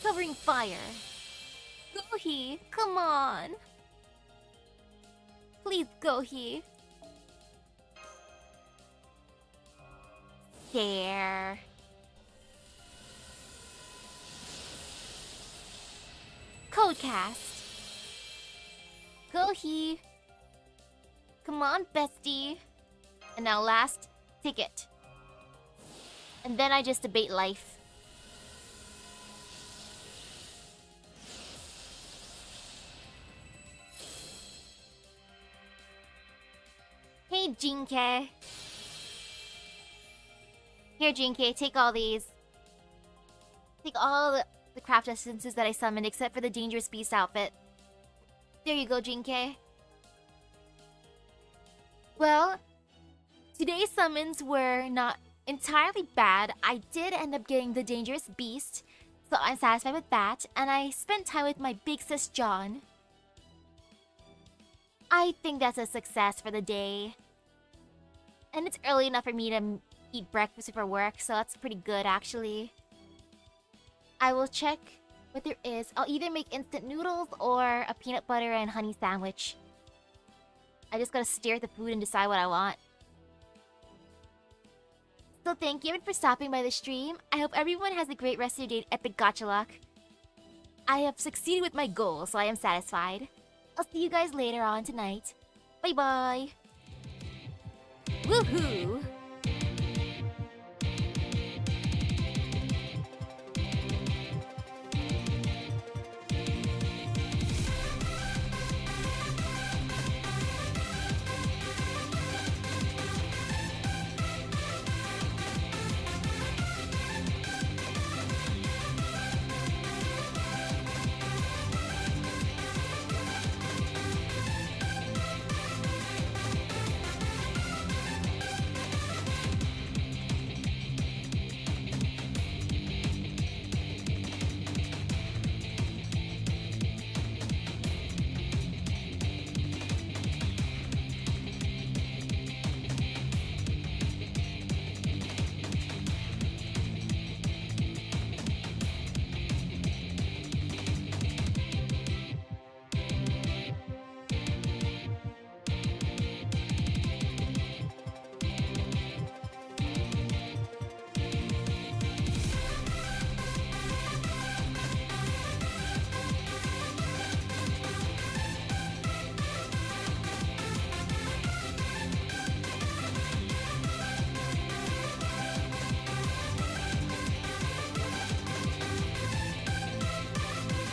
Covering fire. Gohi, come on. Please, Gohi. There. Codecast. Gohi. Come on, bestie. And now last, ticket. And then I just debate life. Hey, Jinke. Here, Jinke, take all these. Take all the craft essences that I summoned except for the Dangerous Beast outfit. There you go, Jinke. Well, today's summons were not entirely bad. I did end up getting the Dangerous Beast, so I'm satisfied with that. And I spent time with my big sis, Jeanne. I think that's a success for the day. And it's early enough for me to eat breakfast before work, so that's pretty good, actually. I will check what there is. I'll either make instant noodles or a peanut butter and honey sandwich. I just gotta stare at the food and decide what I want. So thank you for stopping by the stream. I hope everyone has a great rest of your day at Epic Gacha Luck. I have succeeded with my goal, so I am satisfied. I'll see you guys later on tonight. Bye bye! Woohoo!